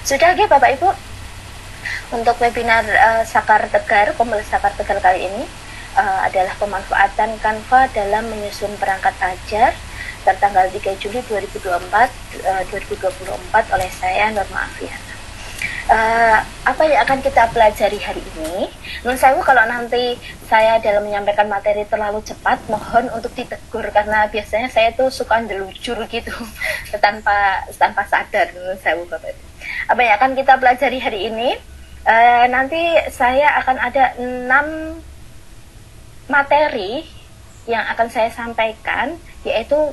Sudah ya Bapak Ibu, untuk webinar Sakar Tegar, Komunitas Sakar Tegar kali ini adalah pemanfaatan Canva dalam menyusun perangkat ajar tertanggal 3 Juli 2024 oleh saya Norma Afiana. Apa yang akan kita pelajari hari ini? Menurut saya kalau nanti saya dalam menyampaikan materi terlalu cepat, mohon untuk ditegur karena biasanya saya tuh suka ndelujur gitu tanpa sadar. Menurut saya Bapak. Apa yang akan kita pelajari hari ini? Nanti saya akan ada 6 materi yang akan saya sampaikan, yaitu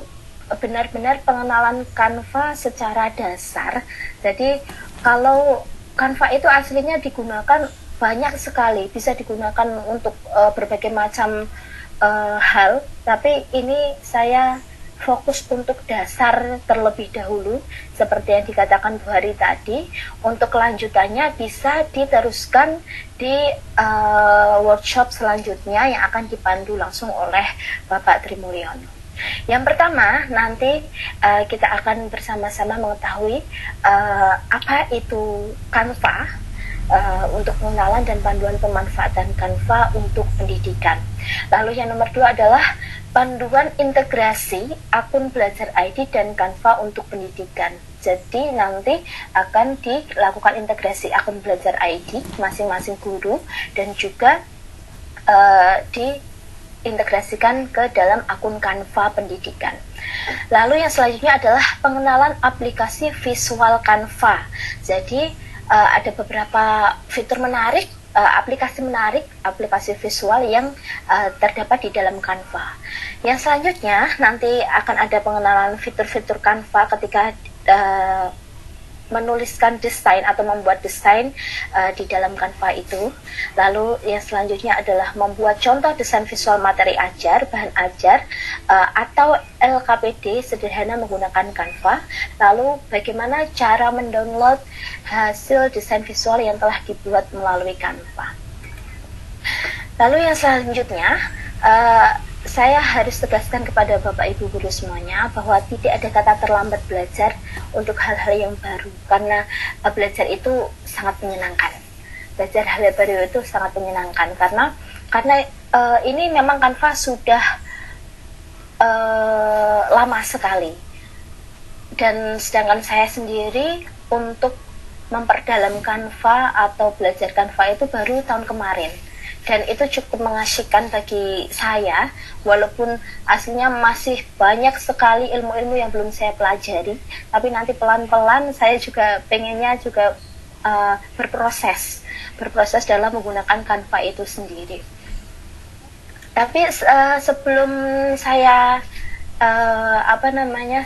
benar-benar pengenalan Canva secara dasar. Jadi kalau Canva itu aslinya digunakan banyak sekali, bisa digunakan untuk berbagai macam hal, tapi ini saya fokus untuk dasar terlebih dahulu, seperti yang dikatakan Bu Hari tadi. Untuk kelanjutannya bisa diteruskan di workshop selanjutnya yang akan dipandu langsung oleh Bapak Trimulyono. Yang pertama, nanti kita akan bersama-sama mengetahui apa itu Canva, untuk pengenalan dan panduan pemanfaatan Canva untuk pendidikan. Lalu yang nomor 2 adalah panduan integrasi akun Belajar ID dan Canva untuk pendidikan. Jadi nanti akan dilakukan integrasi akun Belajar ID masing-masing guru dan juga diintegrasikan ke dalam akun Canva pendidikan. Lalu yang selanjutnya adalah pengenalan aplikasi visual Canva. Jadi ada beberapa fitur menarik, aplikasi visual yang terdapat di dalam Canva. Yang selanjutnya nanti akan ada pengenalan fitur-fitur Canva ketika menuliskan desain atau membuat desain di dalam Canva itu. Lalu yang selanjutnya adalah membuat contoh desain visual materi ajar, bahan ajar, atau LKPD sederhana menggunakan Canva. Lalu bagaimana cara mendownload hasil desain visual yang telah dibuat melalui Canva. Lalu yang selanjutnya, saya harus tegaskan kepada Bapak Ibu guru semuanya bahwa tidak ada kata terlambat belajar untuk hal-hal yang baru, karena belajar itu sangat menyenangkan. Belajar hal yang baru itu sangat menyenangkan karena ini memang Canva sudah lama sekali, dan sedangkan saya sendiri untuk memperdalam Canva atau belajar Canva itu baru tahun kemarin. Dan itu cukup mengasyikkan bagi saya, walaupun aslinya masih banyak sekali ilmu-ilmu yang belum saya pelajari, tapi nanti pelan-pelan saya juga pengennya juga berproses dalam menggunakan Canva itu sendiri. Tapi sebelum saya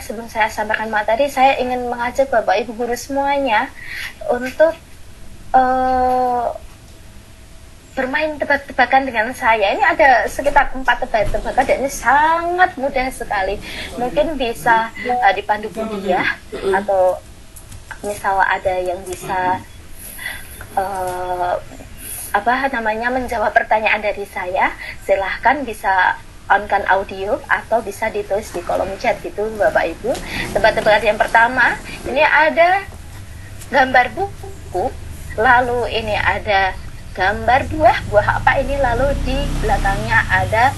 sebelum saya sampaikan materi, saya ingin mengajak Bapak Ibu guru semuanya untuk bermain tebak-tebakan dengan saya. Ini ada sekitar 4 tebak-tebakan dan ini sangat mudah sekali. Mungkin bisa dipandu kuliah, atau misal ada yang bisa menjawab pertanyaan dari saya, silahkan bisa on-kan audio atau bisa ditulis di kolom chat gitu Bapak Ibu. Tebak-tebakan yang pertama, ini ada gambar buku, lalu ini ada gambar buah apa ini, lalu di belakangnya ada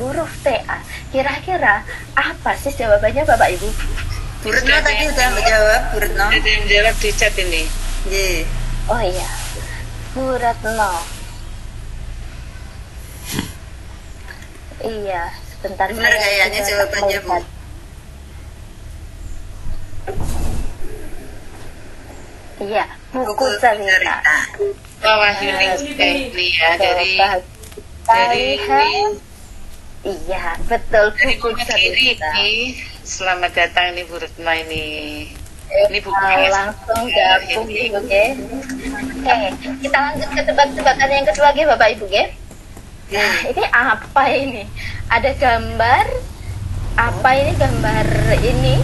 huruf TA. Kira-kira apa sih jawabannya Bapak Ibu? Bu Retno tadi udah menjawab, Bu Retno. Ada yang jawab di chat ini. Yeah. Oh iya, Bu Retno. Iya, sebentar. Benar kayaknya jawabannya, Bu. Iya, buku cerita. Wahyuni ini ya dari ini. Iya, betul, Dari buku kiri cerita. ini. Selamat datang nih Bu Retno ini. Ini bukunya Langsung gabung gitu, oke. Oke, kita lanjut ke tebak-tebakan yang kedua, ya Bapak Ibu, ya. Nah, ini apa ini? Ada gambar. Apa ini gambar ini?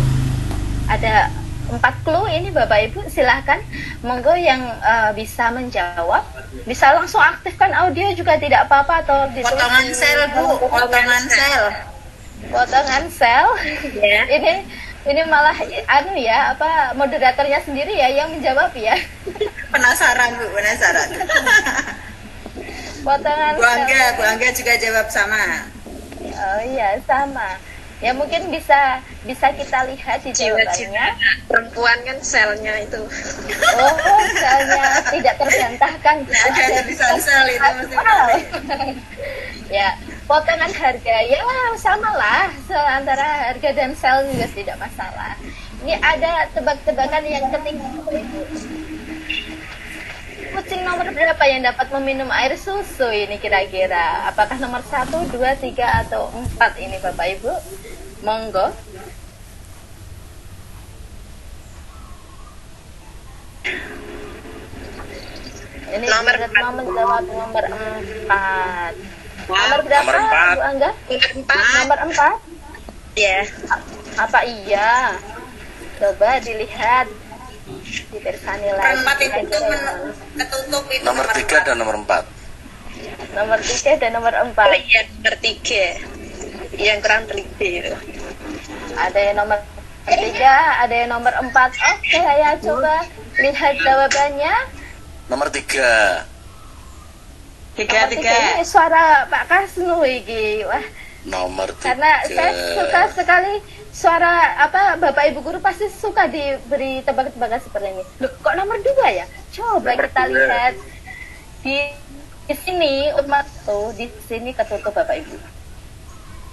Ada 4 clue ini Bapak Ibu, silahkan monggo yang bisa menjawab, bisa langsung aktifkan audio juga tidak apa-apa, atau Potongan sel, Bu, potongan sel. Potongan sel. Ya. Ini Ini malah anu ya, apa moderatornya sendiri ya yang menjawab ya. Penasaran Bu, penasaran. Potongan Bu Angga juga jawab sama. Oh iya, sama. Ya mungkin bisa kita lihat di jawabannya. Perempuan kan selnya itu. Oh, selnya tidak terbantahkan. Ada tulisan sel itu mesti. Ya, potongan harga ya sama lah antara harga dan sel juga tidak masalah. Ini ada tebak-tebakan yang ketiga. Kucing nomor berapa yang dapat meminum air susu ini kira-kira? Apakah nomor 1, 2, 3, atau 4 ini Bapak Ibu? Monggo. Ini Nomor Retno menjawab nomor 4. Nomor berapa Nomor 4. Bu Angga? Nomor 4? Ya. Apa iya? Coba dilihat di persani lagi. Nomor 4 itu ketutup itu Nomor 3 dan nomor 4. Nomor 3 dan nomor 4. Iya, nomor 3. Yang kurang teliti itu. Ada yang nomor 3, ada yang nomor 4. Oke, saya coba lihat jawabannya. Nomor 3. tiga. Ini suara Pak Kasnu iki. Wah, Nomor 3. karena saya suka sekali suara apa Bapak Ibu guru pasti suka diberi tebak-tebakan seperti ini. Loh, kok nomor 2 ya? Coba Nomor kita 2. lihat di sini umat tuh di sini ketutup Bapak Ibu.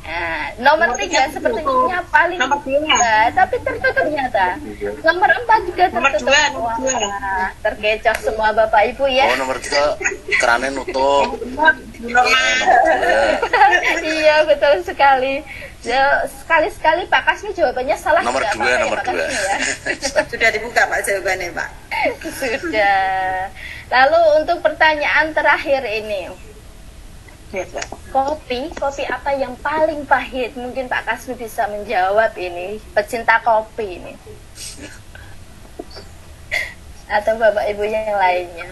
Nah, nomor 3 sepertinya paling tapi tertutup ternyata. Nomor 4 juga tertutup. Wah, terkecoh semua Bapak Ibu ya. Oh, nomor 3 kerannya nutup. Iya, betul sekali. Ya, sekali-sekali Pak Kasmi jawabannya salah. Nomor tidak 2, apa-apa ya, nomor Pak 2. Kasmi, ya. Sudah dibuka Pak jawabannya Pak. Sudah. Lalu untuk pertanyaan terakhir ini. Kopi apa yang paling pahit? Mungkin Pak Kasmi bisa menjawab ini, pecinta kopi ini. Atau Bapak Ibu yang lainnya.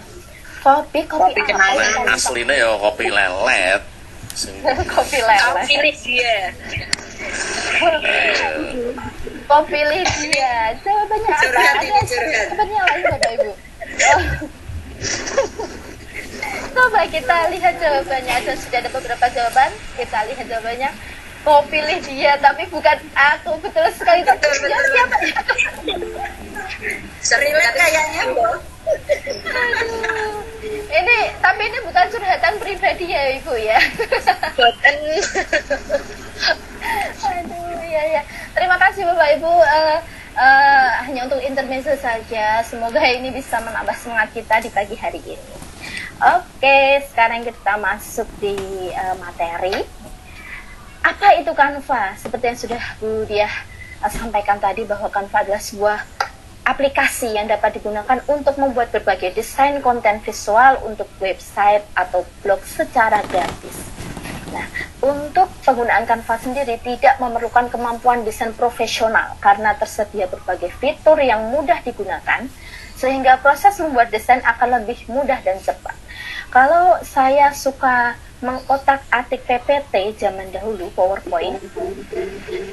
Kopi apa yang paling Nah, aslinya ya kopi lelet. kopi lelet. Pilih dia. Kopi Lydia. Jawabannya apa? Curhat ini, Ada curhat. jawabannya lain Bapak Ibu. Oh. Coba kita lihat jawabannya. Sudah ada beberapa jawaban. Kita lihat jawabannya. Kau pilih dia, tapi bukan aku. Betul sekali. Betul. Siapa? Relate kayaknya Bu. Aduh. Tapi ini bukan curhatan pribadi ya Ibu ya. Boten. Aduh, ya. Terima kasih Bapak Ibu. Hanya untuk intermezzo saja. Semoga ini bisa menambah semangat kita di pagi hari ini. Oke, sekarang kita masuk di materi. Apa itu Canva? Seperti yang sudah Bu Diah sampaikan tadi bahwa Canva adalah sebuah aplikasi yang dapat digunakan untuk membuat berbagai desain konten visual untuk website atau blog secara gratis. Nah, untuk penggunaan Canva sendiri tidak memerlukan kemampuan desain profesional karena tersedia berbagai fitur yang mudah digunakan, sehingga proses membuat desain akan lebih mudah dan cepat. Kalau saya suka mengotak-atik PPT zaman dahulu, PowerPoint,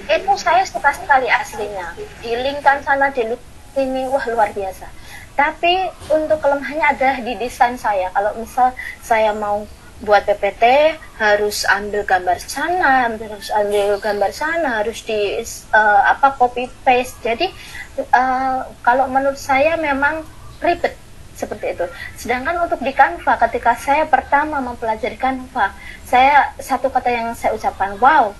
itu saya suka sekali aslinya. Di-linkkan sana, di-link sini, wah luar biasa. Tapi untuk kelemahannya adalah di desain saya. Kalau misal saya mau buat PPT, harus ambil gambar sana, harus di copy paste. Jadi kalau menurut saya memang ribet seperti itu. Sedangkan untuk di Canva, ketika saya pertama mempelajari Canva, satu kata yang saya ucapkan, wow,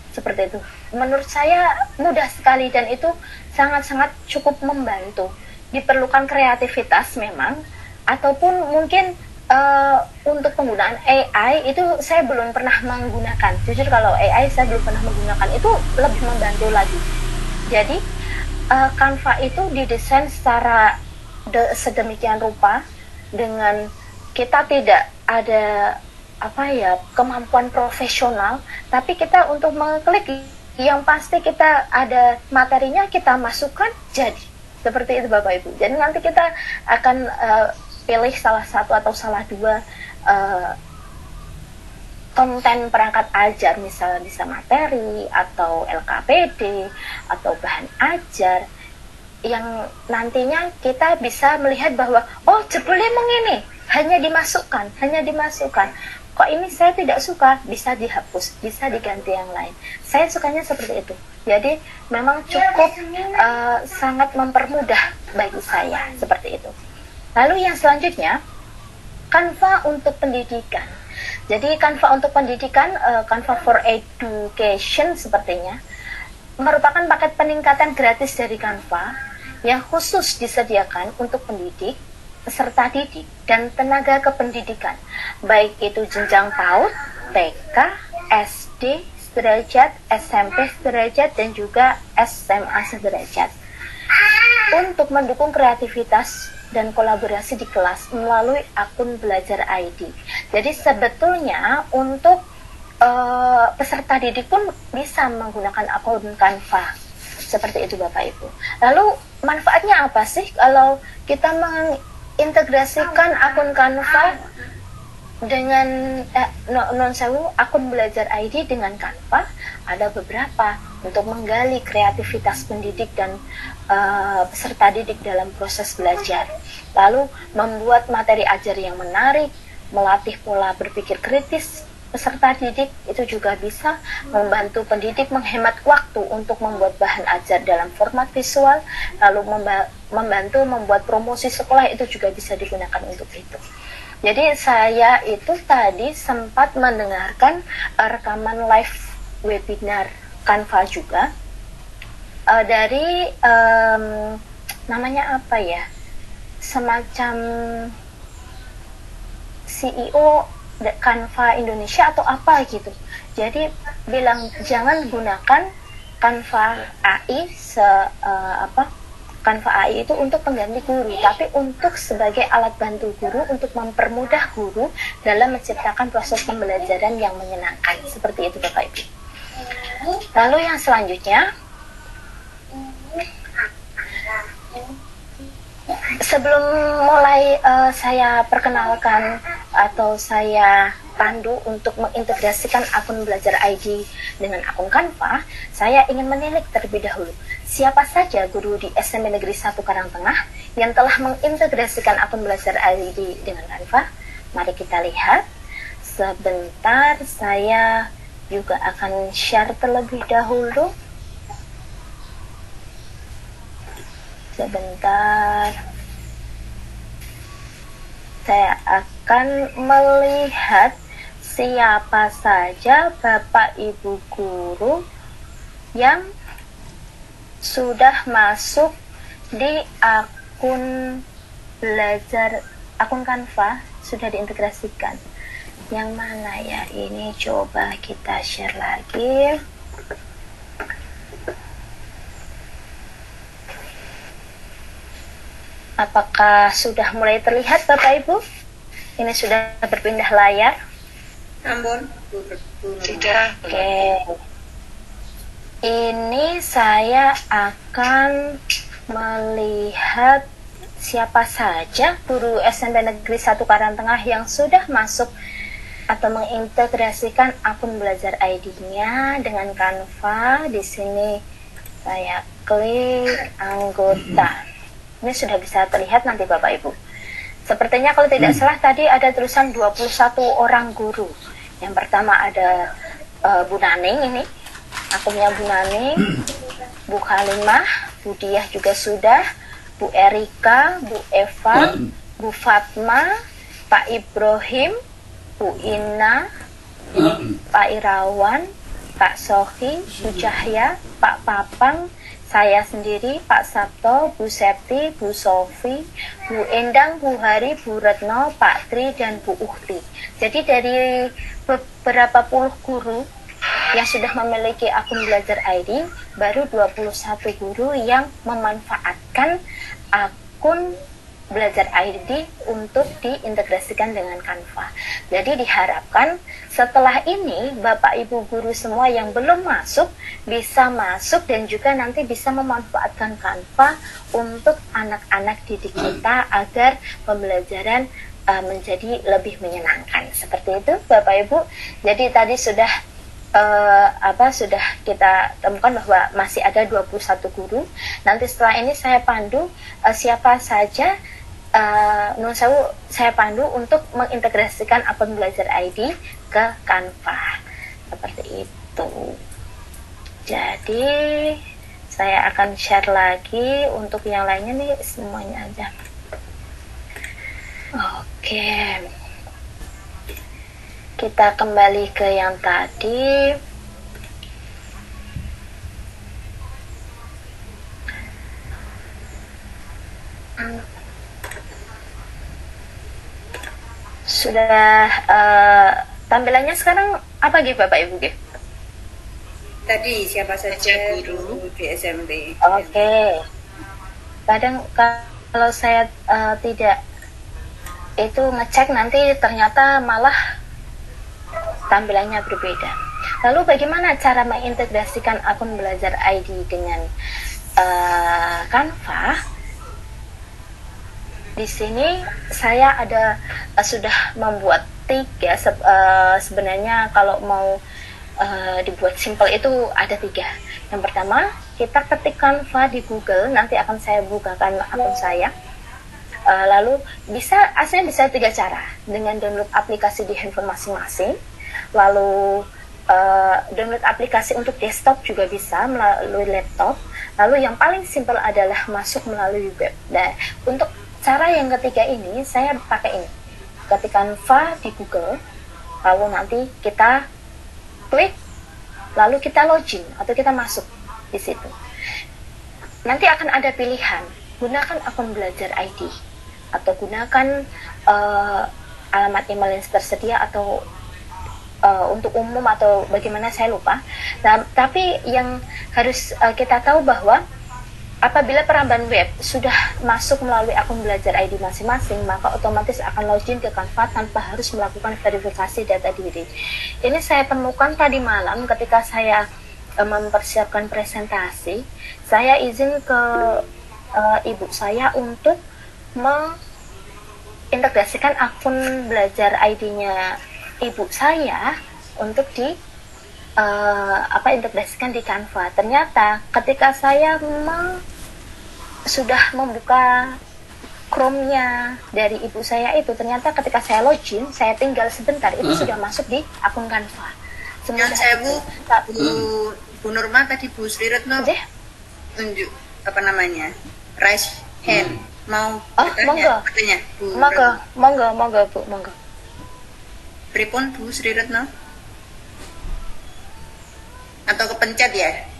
seperti itu. Menurut saya mudah sekali dan itu sangat-sangat cukup membantu. Diperlukan kreativitas memang, ataupun mungkin untuk penggunaan AI itu saya belum pernah menggunakan. Jujur kalau AI saya belum pernah menggunakan, itu lebih membantu lagi. Jadi Canva itu didesain secara sedemikian rupa dengan kita tidak ada kemampuan profesional, tapi kita untuk mengklik yang pasti kita ada materinya, kita masukkan jadi seperti itu Bapak Ibu. Jadi nanti kita akan pilih salah satu atau salah dua konten perangkat ajar, misalnya bisa materi atau LKPD atau bahan ajar, yang nantinya kita bisa melihat bahwa oh jebule mengini hanya dimasukkan, kok ini saya tidak suka, bisa dihapus, bisa diganti yang lain. Saya sukanya seperti itu. Jadi memang cukup sangat mempermudah bagi saya seperti itu. Lalu yang selanjutnya, Canva untuk pendidikan. Jadi Canva untuk pendidikan, Canva for Education sepertinya merupakan paket peningkatan gratis dari Canva yang khusus disediakan untuk pendidik, peserta didik, dan tenaga kependidikan, baik itu jenjang PAUD, TK, SD sederajat, SMP sederajat, dan juga SMA sederajat, untuk mendukung kreativitas dan kolaborasi di kelas melalui akun Belajar ID. Jadi sebetulnya untuk peserta didik pun bisa menggunakan akun Canva. Seperti itu Bapak Ibu. Lalu manfaatnya apa sih kalau kita mengintegrasikan akun Canva dengan akun Belajar ID dengan Canva? Ada beberapa untuk menggali kreativitas pendidik dan peserta didik dalam proses belajar. Lalu membuat materi ajar yang menarik, melatih pola berpikir kritis peserta didik, itu juga bisa membantu pendidik menghemat waktu untuk membuat bahan ajar dalam format visual, lalu membantu membuat promosi sekolah, itu juga bisa digunakan untuk itu. Jadi saya itu tadi sempat mendengarkan rekaman live webinar Canva juga dari namanya apa ya, semacam CEO Canva Indonesia atau apa gitu. Jadi bilang jangan gunakan Canva AI Canva AI itu untuk pengganti guru, tapi untuk sebagai alat bantu guru untuk mempermudah guru dalam menciptakan proses pembelajaran yang menyenangkan. Seperti itu Bapak Ibu. Lalu yang selanjutnya, sebelum mulai saya perkenalkan atau saya pandu untuk mengintegrasikan akun Belajar ID dengan akun Canva, saya ingin menilik terlebih dahulu siapa saja guru di SMP Negeri 1 Karangtengah yang telah mengintegrasikan akun Belajar ID dengan Canva. Mari kita lihat. Sebentar, saya juga akan share terlebih dahulu. Sebentar, saya akan melihat siapa saja Bapak Ibu guru yang sudah masuk di akun Canva, sudah diintegrasikan. Yang mana ya ini, coba kita share lagi. Apakah sudah mulai terlihat Bapak Ibu? Ini sudah berpindah layar. Ambon. Sudah. Oke. Ini saya akan melihat siapa saja guru SMP Negeri 1 Karangtengah yang sudah masuk atau mengintegrasikan akun Belajar ID-nya dengan Canva. Di sini saya klik anggota. Ini sudah bisa terlihat nanti Bapak Ibu. Sepertinya kalau tidak salah tadi ada tulisan 21 orang guru. Yang pertama ada Bu Naning, ini akunnya Bu Naning, Bu Halimah, Bu Diah juga sudah, Bu Erika, Bu Eva, Bu Fatma, Pak Ibrahim, Bu Ina, Pak Irawan, Pak Sohi, Bu Cahya, Pak Papang, saya sendiri, Pak Sabto, Bu Septi, Bu Sofi, Bu Endang, Bu Hari, Bu Retno, Pak Tri, dan Bu Uhti. Jadi dari beberapa puluh guru yang sudah memiliki akun Belajar ID, baru 21 guru yang memanfaatkan akun Belajar ID untuk diintegrasikan dengan Canva. Jadi diharapkan setelah ini Bapak Ibu guru semua yang belum masuk bisa masuk dan juga nanti bisa memanfaatkan Canva untuk anak-anak didik kita agar pembelajaran menjadi lebih menyenangkan. Seperti itu Bapak Ibu. Jadi tadi sudah sudah kita temukan bahwa masih ada 21 guru. Nanti setelah ini saya pandu siapa saja Nun Sewu, saya pandu untuk mengintegrasikan akun Belajar ID ke Canva. Seperti itu. Jadi saya akan share lagi untuk yang lainnya nih, semuanya aja. Oke. Kita kembali ke yang tadi. Sudah tampilannya sekarang apa gitu Bapak Ibu? Tadi siapa saja guru di SMP. Oke. Kadang kalau saya tidak itu ngecek, nanti ternyata malah tampilannya berbeda. Lalu bagaimana cara mengintegrasikan akun Belajar ID dengan Canva? Di sini saya ada sudah membuat tiga. Sebenarnya kalau mau dibuat simple itu ada 3. Yang pertama, kita ketik Canva di Google, nanti akan saya bukakan akun saya. Lalu aslinya bisa 3 cara, dengan download aplikasi di handphone masing-masing, lalu download aplikasi untuk desktop juga bisa melalui laptop, lalu yang paling simple adalah masuk melalui web. Nah, untuk cara yang ketiga ini saya pakai ini, ketik Canva di Google, lalu nanti kita klik, lalu kita login atau kita masuk di situ. Nanti akan ada pilihan, gunakan akun Belajar ID atau gunakan alamat email yang tersedia atau untuk umum atau bagaimana saya lupa. Nah, tapi yang harus kita tahu bahwa apabila peramban web sudah masuk melalui akun Belajar ID masing-masing, maka otomatis akan login ke Canva tanpa harus melakukan verifikasi data diri. Ini saya temukan tadi malam ketika saya mempersiapkan presentasi. Saya izin ke ibu saya untuk mengintegrasikan akun Belajar ID-nya ibu saya untuk integrasikan di Canva. Ternyata ketika saya sudah membuka Chrome-nya dari ibu saya itu, ternyata ketika saya login, saya tinggal sebentar, itu sudah masuk di akun Canva. Yang saya Bu Nurma tadi Bu Sri Retno tunjuk apa namanya, raise hand, mau bertanya, katanya Bu monggo Bu, monggo. Pripun Bu Sri Retno? Atau kepencet ya?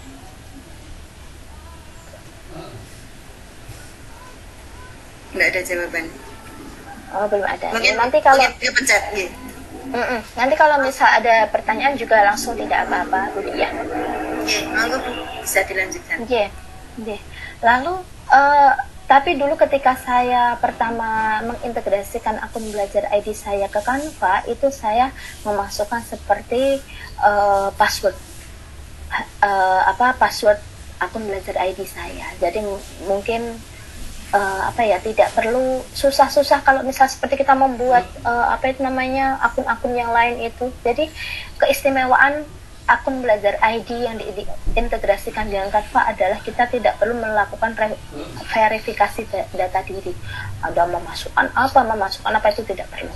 Nggak ada jawaban. Oh, belum ada. Mungkin Nanti kalau kepencet, ya. Nanti kalau misal ada pertanyaan juga langsung, tidak apa-apa, Bu ya. Oke, monggo Bu, bisa dilanjutkan. Iya. Lalu tapi dulu ketika saya pertama mengintegrasikan akun Belajar ID saya ke Canva, itu saya memasukkan seperti password password akun Belajar ID saya. Jadi mungkin tidak perlu susah-susah kalau misal seperti kita membuat akun-akun yang lain itu. Jadi keistimewaan akun Belajar ID yang diintegrasikan dengan Canva adalah kita tidak perlu melakukan verifikasi data diri. Ada memasukkan apa itu tidak perlu.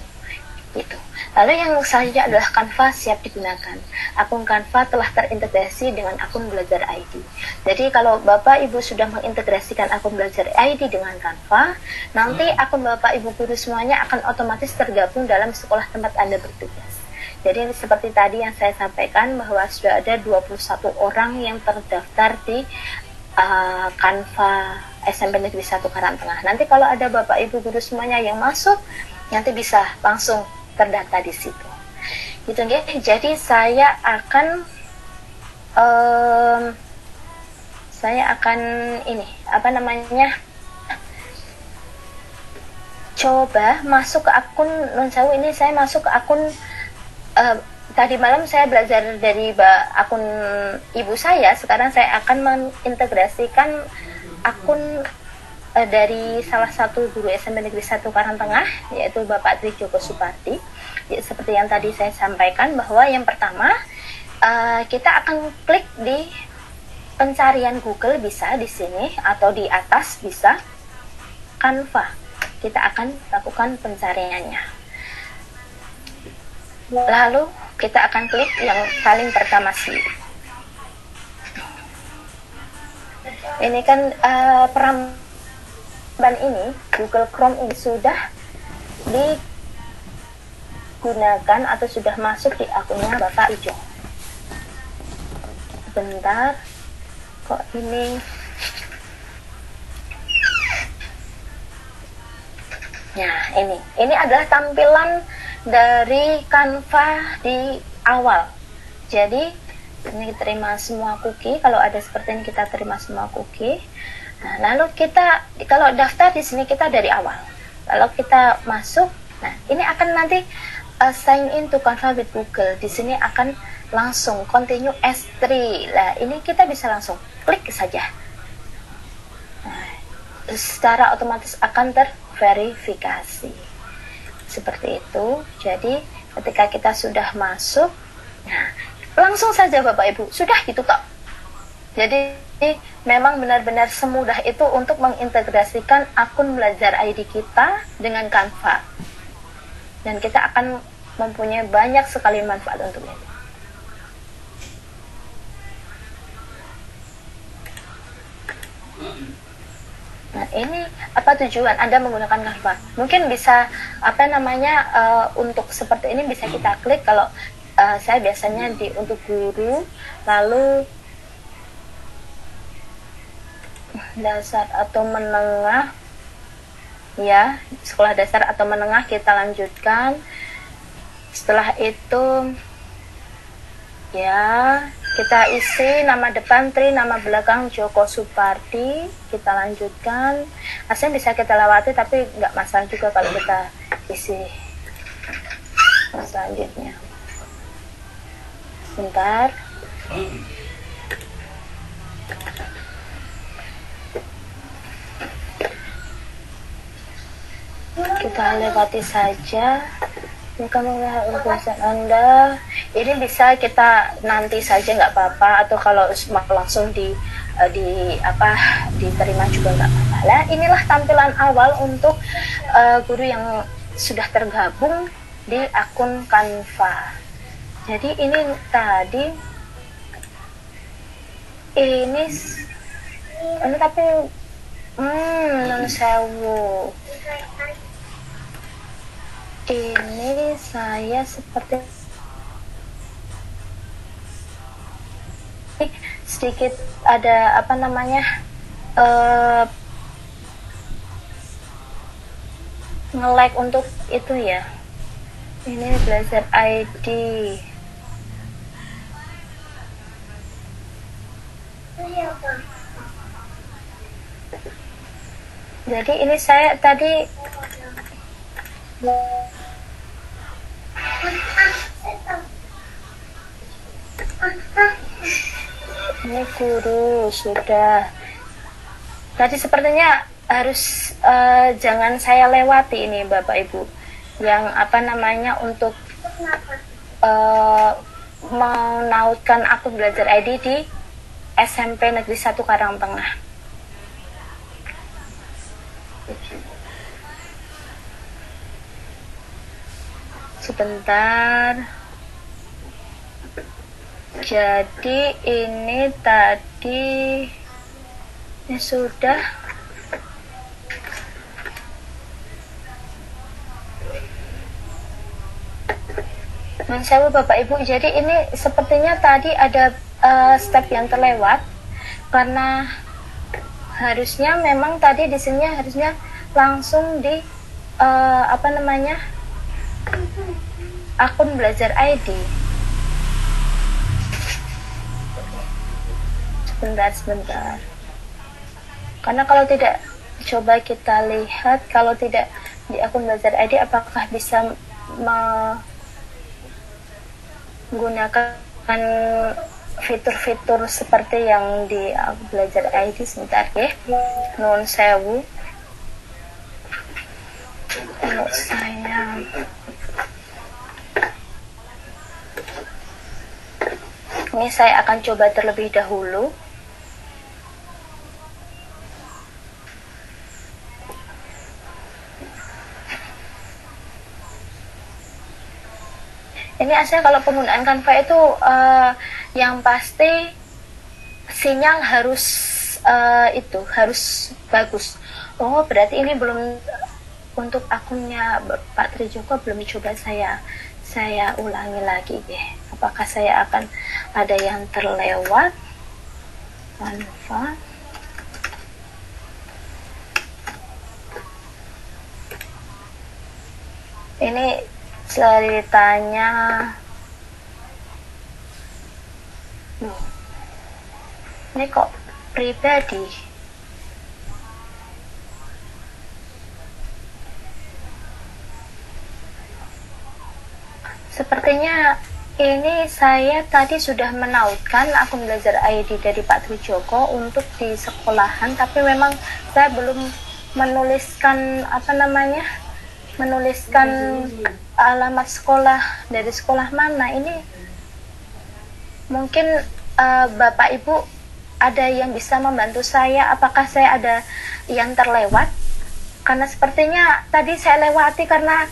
Gitu. Lalu yang selanjutnya adalah Canva siap digunakan. Akun Canva telah terintegrasi dengan akun Belajar ID. Jadi kalau Bapak Ibu sudah mengintegrasikan akun Belajar ID dengan Canva, nanti akun Bapak Ibu guru semuanya akan otomatis tergabung dalam sekolah tempat Anda bertugas. Jadi seperti tadi yang saya sampaikan bahwa sudah ada 21 orang yang terdaftar di Canva SMP Negeri 1 Karangtengah. Nanti kalau ada Bapak Ibu guru semuanya yang masuk, nanti bisa langsung terdata di situ. Gitu ya. Jadi saya akan coba masuk ke akun Nun Sewu ini. Saya masuk ke akun tadi malam saya belajar dari akun ibu saya. Sekarang saya akan mengintegrasikan akun dari salah satu guru SMP Negeri 1 Karangtengah, yaitu Bapak Tri Joko Supardi. Ya, seperti yang tadi saya sampaikan bahwa yang pertama kita akan klik di pencarian Google, bisa di sini atau di atas bisa Canva. Kita akan lakukan pencariannya. Lalu kita akan klik yang paling pertama sih. Ini kan peramban ini, Google Chrome ini sudah digunakan atau sudah masuk di akunnya Bapak Ijo. Bentar, kok ini? Nah, ini adalah tampilan dari Canva di awal. Jadi ini terima semua cookie. Kalau ada seperti ini kita terima semua cookie. Nah, lalu kita kalau daftar di sini kita dari awal. Kalau kita masuk, nah ini akan nanti sign in to Canva with Google. Di sini akan langsung continue S3. Nah, ini kita bisa langsung klik saja. Nah, secara otomatis akan terverifikasi. Seperti itu. Jadi, ketika kita sudah masuk, nah, langsung saja Bapak Ibu, sudah gitu kok. Jadi, memang benar-benar semudah itu untuk mengintegrasikan akun Belajar ID kita dengan Canva. Dan kita akan mempunyai banyak sekali manfaat untuk itu. Nah, ini apa tujuan Anda menggunakan Canva? Mungkin bisa untuk seperti ini bisa kita klik. Kalau saya biasanya untuk guru, lalu dasar atau menengah, ya, sekolah dasar atau menengah kita lanjutkan. Setelah itu ya kita isi nama depan Tri, nama belakang Joko Supardi, kita lanjutkan. Aslinya bisa kita lewati tapi nggak masalah juga kalau kita isi selanjutnya. Bentar. Kita lewati saja. Kamu melihat urusan Anda. Ini bisa kita nanti saja nggak apa-apa, atau kalau langsung diterima juga nggak apa-apa. Nah, inilah tampilan awal untuk guru yang sudah tergabung di akun Canva. Jadi ini tadi ini tapi non sewu. Ini saya seperti sedikit ada nge-lag untuk itu ya. Ini Belajar ID. Jadi ini saya tadi ini guru sudah. Tadi sepertinya harus jangan saya lewati ini Bapak Ibu. Yang untuk menautkan akun Belajar ID di SMP Negeri 1 Karangtengah. Sebentar. Jadi ini tadi ini sudah. Mensewu Bapak Ibu, jadi ini sepertinya tadi ada step yang terlewat karena harusnya memang tadi di sini harusnya langsung di akun Belajar ID. Sebentar. Karena kalau tidak, coba kita lihat kalau tidak di akun Belajar ID apakah bisa menggunakan fitur-fitur seperti yang di Belajar ID. Sebentar ya, nuwun sewu. Kalau saya ini saya akan coba terlebih dahulu. Ini aslinya kalau penggunaan Canva itu yang pasti sinyal harus harus bagus. Oh, berarti ini belum untuk akunnya Pak Trijoko, belum coba saya ulangi lagi ya. Apakah saya akan ada yang terlewat? Canva. Ini ceritanya ini kok pribadi. Sepertinya ini saya tadi sudah menautkan akun belajar ID dari Pak Trijoko untuk di sekolahan, tapi memang saya belum menuliskan menuliskan alamat sekolah dari sekolah mana. Ini mungkin Bapak Ibu ada yang bisa membantu saya, apakah saya ada yang terlewat? Karena sepertinya tadi saya lewati karena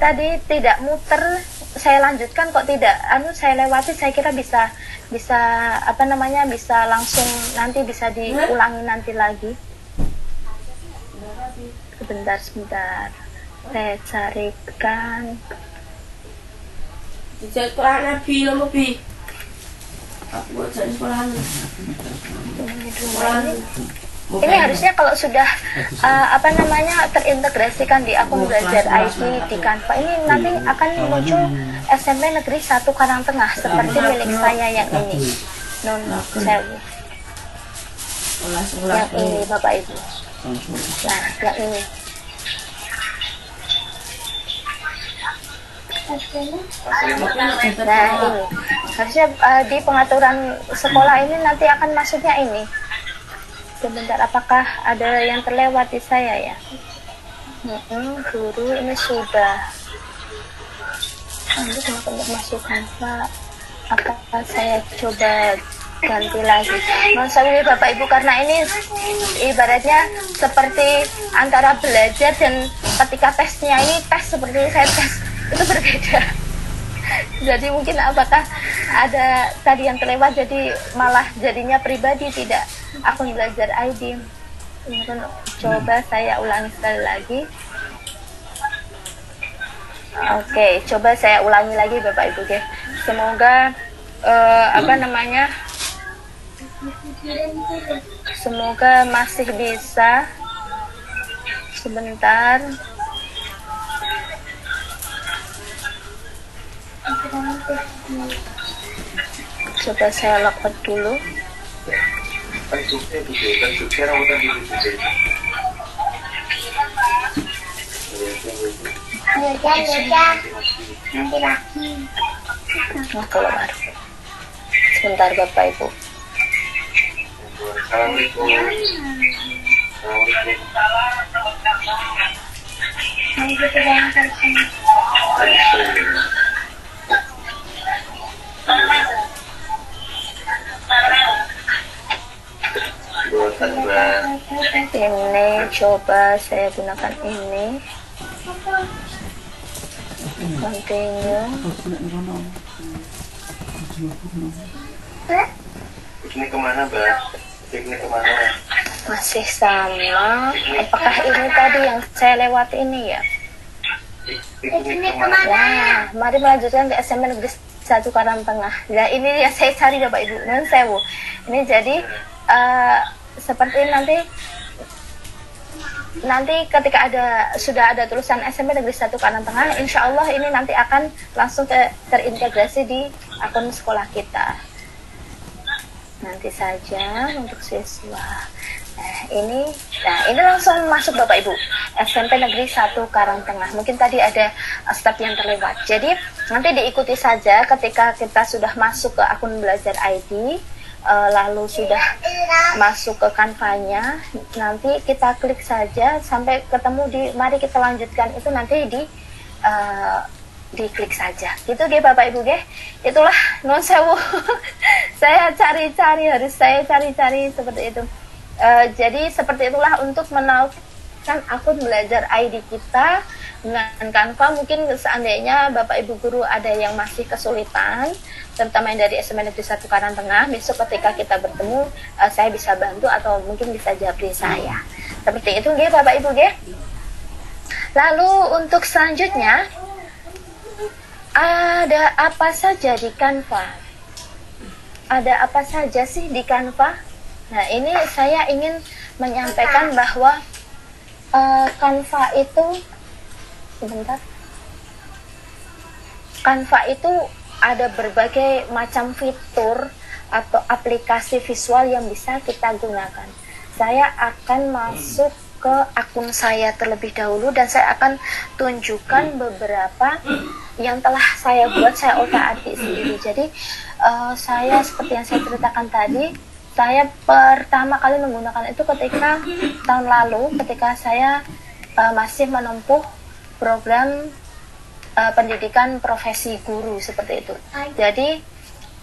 tadi tidak muter, saya lanjutkan kok tidak saya lewati. Saya kira bisa bisa langsung nanti bisa diulangi nanti lagi. Sebentar saya carikan. Ini harusnya kalau sudah terintegrasikan di akun belajar ID di Canva, ini nanti akan muncul SMP Negeri 1 Karangtengah seperti milik saya yang ini. Non sewu. Yang ini Bapak Ibu. Nah, yang ini. Nah, ini harusnya di pengaturan sekolah ini nanti akan masuknya ini. Sebentar, apakah ada yang terlewat di saya ya? Guru ini sudah. Nanti untuk masukkan Pak, apakah saya coba ganti lagi? Mohon maaf Bapak Ibu, karena ini ibaratnya seperti antara belajar dan ketika tesnya, ini tes seperti saya tes itu berbeda. Jadi mungkin apakah ada tadi yang terlewat, jadi malah jadinya pribadi, tidak akun belajar ID. Mungkin coba saya ulangi sekali lagi. Oke, coba saya ulangi lagi Bapak Ibu ya. Semoga semoga masih bisa. Sebentar. Coba saya logout dulu. Nah, keluar. Sebentar Bapak Ibu. Ini coba saya gunakan ini. Continue. Ini kemana, Mbak? Ini kemana? Masih sama. Apakah ini tadi yang saya lewat ini ya? Wah, mari melanjutkan ke SMP Negeri 1 Karangtengah. Nah, ini yang saya cari Bapak Ibu. Dan sewu. Ini jadi seperti nanti ketika sudah ada tulisan SMP Negeri 1 Karangtengah, insya Allah ini nanti akan langsung terintegrasi di akun sekolah kita. Nanti saja untuk siswa. Nah ini langsung masuk Bapak Ibu, SMP Negeri 1 Karangtengah. Mungkin tadi ada step yang terlewat. Jadi nanti diikuti saja ketika kita sudah masuk ke akun belajar ID. lalu sudah masuk ke Canva-nya, nanti kita klik saja sampai ketemu di mari kita lanjutkan, itu nanti diklik saja gitu ge Bapak Ibu ge. Itulah non sewu saya cari-cari seperti itu. Jadi seperti itulah untuk menaikkan akun belajar ID kita dengan Canva. Mungkin seandainya Bapak Ibu guru ada yang masih kesulitan, terutama yang dari SMA Negeri 1 Karangtengah, besok ketika kita bertemu saya bisa bantu atau mungkin bisa japri saya. Seperti itu ge Bapak Ibu ge. Lalu untuk selanjutnya, ada apa saja di Canva? Ada apa saja sih di Canva? Nah, ini saya ingin menyampaikan bahwa Canva itu Canva itu ada berbagai macam fitur atau aplikasi visual yang bisa kita gunakan. Saya akan masuk ke akun saya terlebih dahulu dan saya akan tunjukkan beberapa yang telah saya buat, saya otak-atik sendiri. Jadi saya seperti yang saya ceritakan tadi, saya pertama kali menggunakan itu ketika tahun lalu ketika saya masih menempuh program pendidikan profesi guru seperti itu. Jadi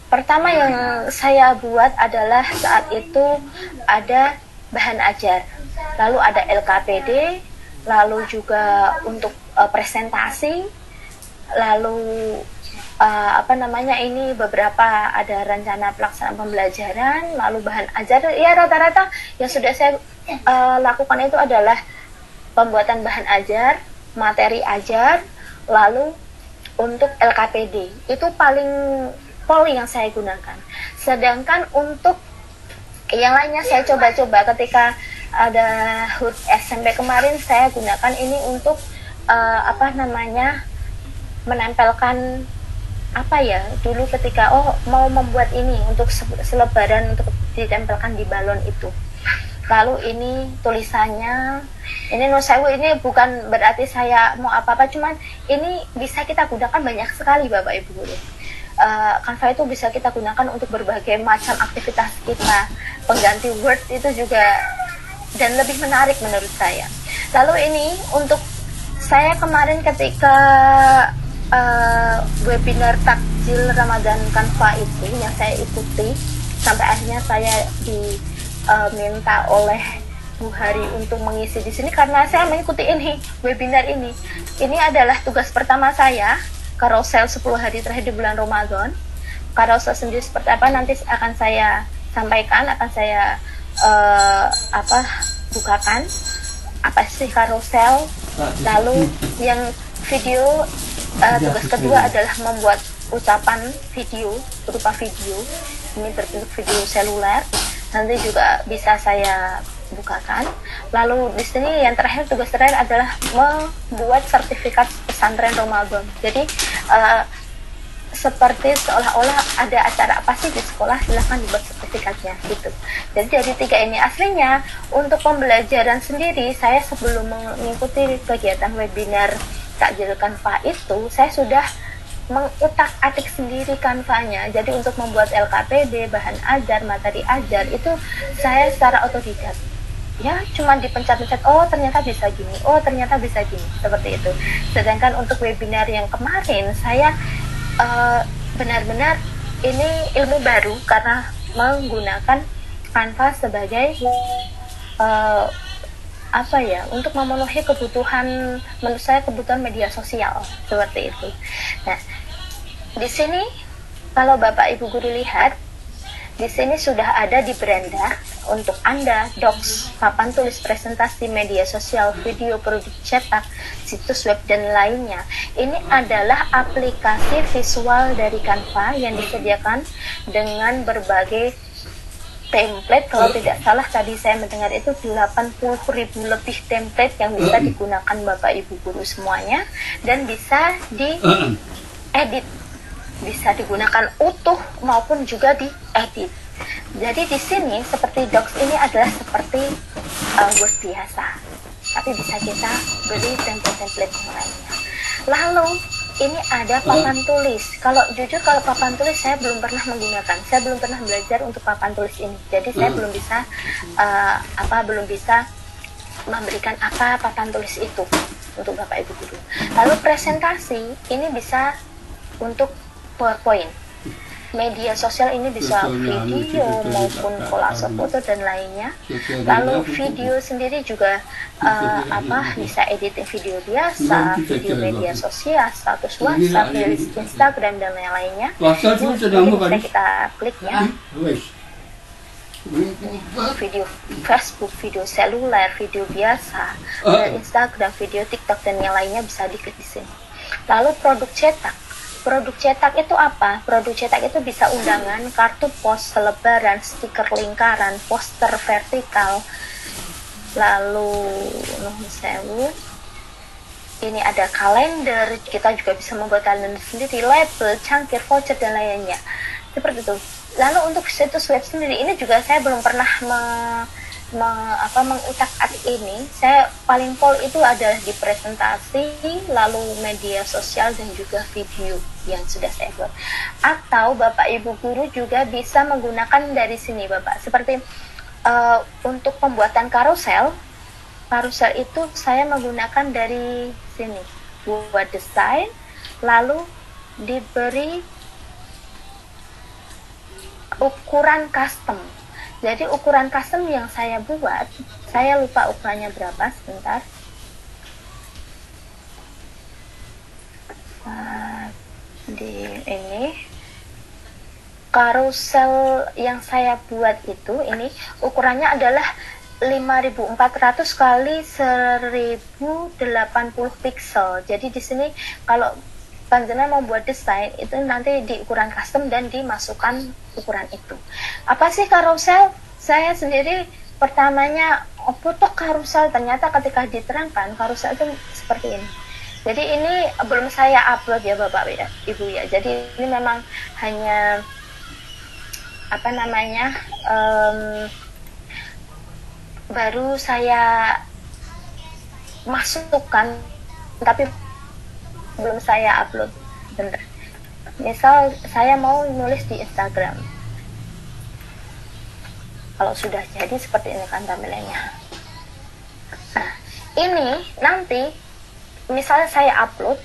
pertama yang saya buat adalah saat itu ada bahan ajar, lalu ada LKPD, lalu juga untuk presentasi, lalu ini beberapa ada rencana pelaksanaan pembelajaran, lalu bahan ajar. Ya rata-rata yang sudah saya lakukan itu adalah pembuatan bahan ajar, materi ajar, lalu untuk LKPD itu paling yang saya gunakan. Sedangkan untuk yang lainnya saya coba-coba ketika ada HUT SMP kemarin, saya gunakan ini untuk menempelkan dulu ketika mau membuat ini untuk selebaran untuk ditempelkan di balon itu. Lalu ini tulisannya, ini ini bukan berarti saya mau apa-apa, cuman ini bisa kita gunakan banyak sekali Bapak Ibu guru. Canva itu bisa kita gunakan untuk berbagai macam aktivitas kita, pengganti Word itu juga, dan lebih menarik menurut saya. Lalu ini untuk saya kemarin ketika webinar takjil Ramadan Canva itu yang saya ikuti, sampai akhirnya saya diminta oleh Bu Hari untuk mengisi di sini karena saya mengikuti webinar ini. Ini adalah tugas pertama saya, carousel 10 hari terakhir di bulan Ramadan. Carousel sendiri seperti apa nanti akan saya sampaikan, akan saya bukakan apa sih carousel. Lalu yang video, tugas kedua adalah membuat ucapan video berupa video, ini berbentuk video seluler, nanti juga bisa saya bukakan. Lalu di sini yang terakhir, tugas terakhir adalah membuat sertifikat pesantren Ramadan. Jadi seperti seolah-olah ada acara apa sih di sekolah, silahkan dibuat sertifikatnya gitu. Jadi dari 3 ini aslinya untuk pembelajaran sendiri, saya sebelum mengikuti kegiatan webinar takjil Canva itu, saya sudah mengutak-atik sendiri Canva-nya. Jadi untuk membuat LKPD, bahan ajar, materi ajar, itu saya secara otodidak. Ya, cuma dipencet-pencet, ternyata bisa gini, ternyata bisa gini, seperti itu. Sedangkan untuk webinar yang kemarin, saya benar-benar ini ilmu baru karena menggunakan Canva sebagai untuk memenuhi kebutuhan, menurut saya kebutuhan media sosial seperti itu. Nah, di sini kalau Bapak Ibu guru lihat, di sini sudah ada di beranda untuk Anda docs, papan tulis presentasi, media sosial, video, produk cetak, situs web dan lainnya. Ini adalah aplikasi visual dari Canva yang disediakan dengan berbagai template. Kalau tidak salah tadi saya mendengar itu 80.000 lebih template yang bisa digunakan Bapak Ibu guru semuanya, dan bisa diedit, bisa digunakan utuh maupun juga diedit. Jadi di sini seperti docs ini adalah seperti Word biasa, tapi bisa kita beli template-template yang lainnya. Lalu ini ada papan tulis. Kalau jujur kalau papan tulis saya belum pernah menggunakan. Saya belum pernah belajar untuk papan tulis ini. Jadi saya belum bisa memberikan apa papan tulis itu untuk Bapak Ibu guru. Lalu presentasi ini bisa untuk PowerPoint. Media sosial ini bisa video maupun kolase foto dan lainnya. Lalu video sendiri juga bisa editing video biasa, video media sosial, status WhatsApp, Instagram dan lain-lainnya. Ini bisa kita klik ya. Video Facebook, video seluler, video biasa, dan Instagram, video TikTok dan yang lainnya bisa diklik di sini. Lalu produk cetak. Produk cetak itu apa? Produk cetak itu bisa undangan, kartu pos, selebaran, stiker lingkaran, poster vertikal. Lalu ini ada kalender, kita juga bisa membuat kalender sendiri, label, cangkir, voucher dan lainnya. Seperti itu. Lalu untuk situs web sendiri ini juga saya belum pernah mengutak-atik ini. Saya paling pol itu adalah di presentasi, lalu media sosial dan juga video yang sudah saya buat. Atau Bapak Ibu guru juga bisa menggunakan dari sini Bapak. Seperti untuk pembuatan karusel itu saya menggunakan dari sini. Buat desain, lalu diberi ukuran custom. Jadi ukuran custom yang saya buat, saya lupa ukurannya berapa, sebentar. Di ini karusel yang saya buat itu, ini ukurannya adalah 5400 kali 1080 pixel. Jadi di sini kalau panjenengan mau buat desain itu nanti di ukuran custom dan dimasukkan ukuran itu. Apa sih karusel? Saya sendiri pertamanya foto karusel, ternyata ketika diterangkan karusel itu seperti ini. Jadi ini belum saya upload ya Bapak ya, Ibu ya. Jadi ini memang hanya baru saya masukkan tapi belum saya upload. Bentar. Misal saya mau nulis di Instagram, kalau sudah jadi seperti ini kan tampilannya. Nah ini nanti misalnya saya upload,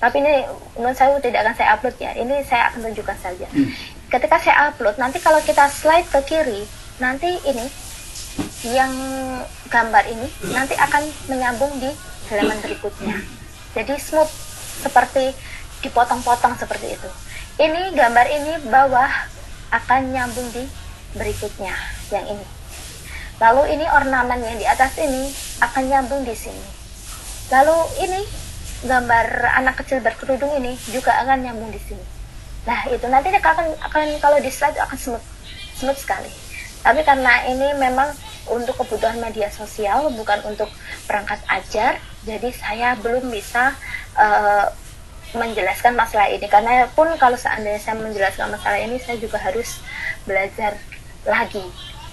tapi ini menurut saya tidak akan saya upload ya, ini saya akan tunjukkan saja. Ketika saya upload, nanti kalau kita slide ke kiri, nanti ini yang gambar ini nanti akan menyambung di halaman berikutnya. Jadi smooth, seperti dipotong-potong seperti itu. Ini gambar ini bawah akan nyambung di berikutnya yang ini. Lalu ini ornamen yang di atas ini akan nyambung di sini. Lalu ini gambar anak kecil berkerudung ini juga akan nyambung di sini. Nah itu nanti akan kalau di slide akan smooth sekali. Tapi karena ini memang untuk kebutuhan media sosial, bukan untuk perangkat ajar, jadi saya belum bisa menjelaskan masalah ini. Karena pun kalau seandainya saya menjelaskan masalah ini, saya juga harus belajar lagi,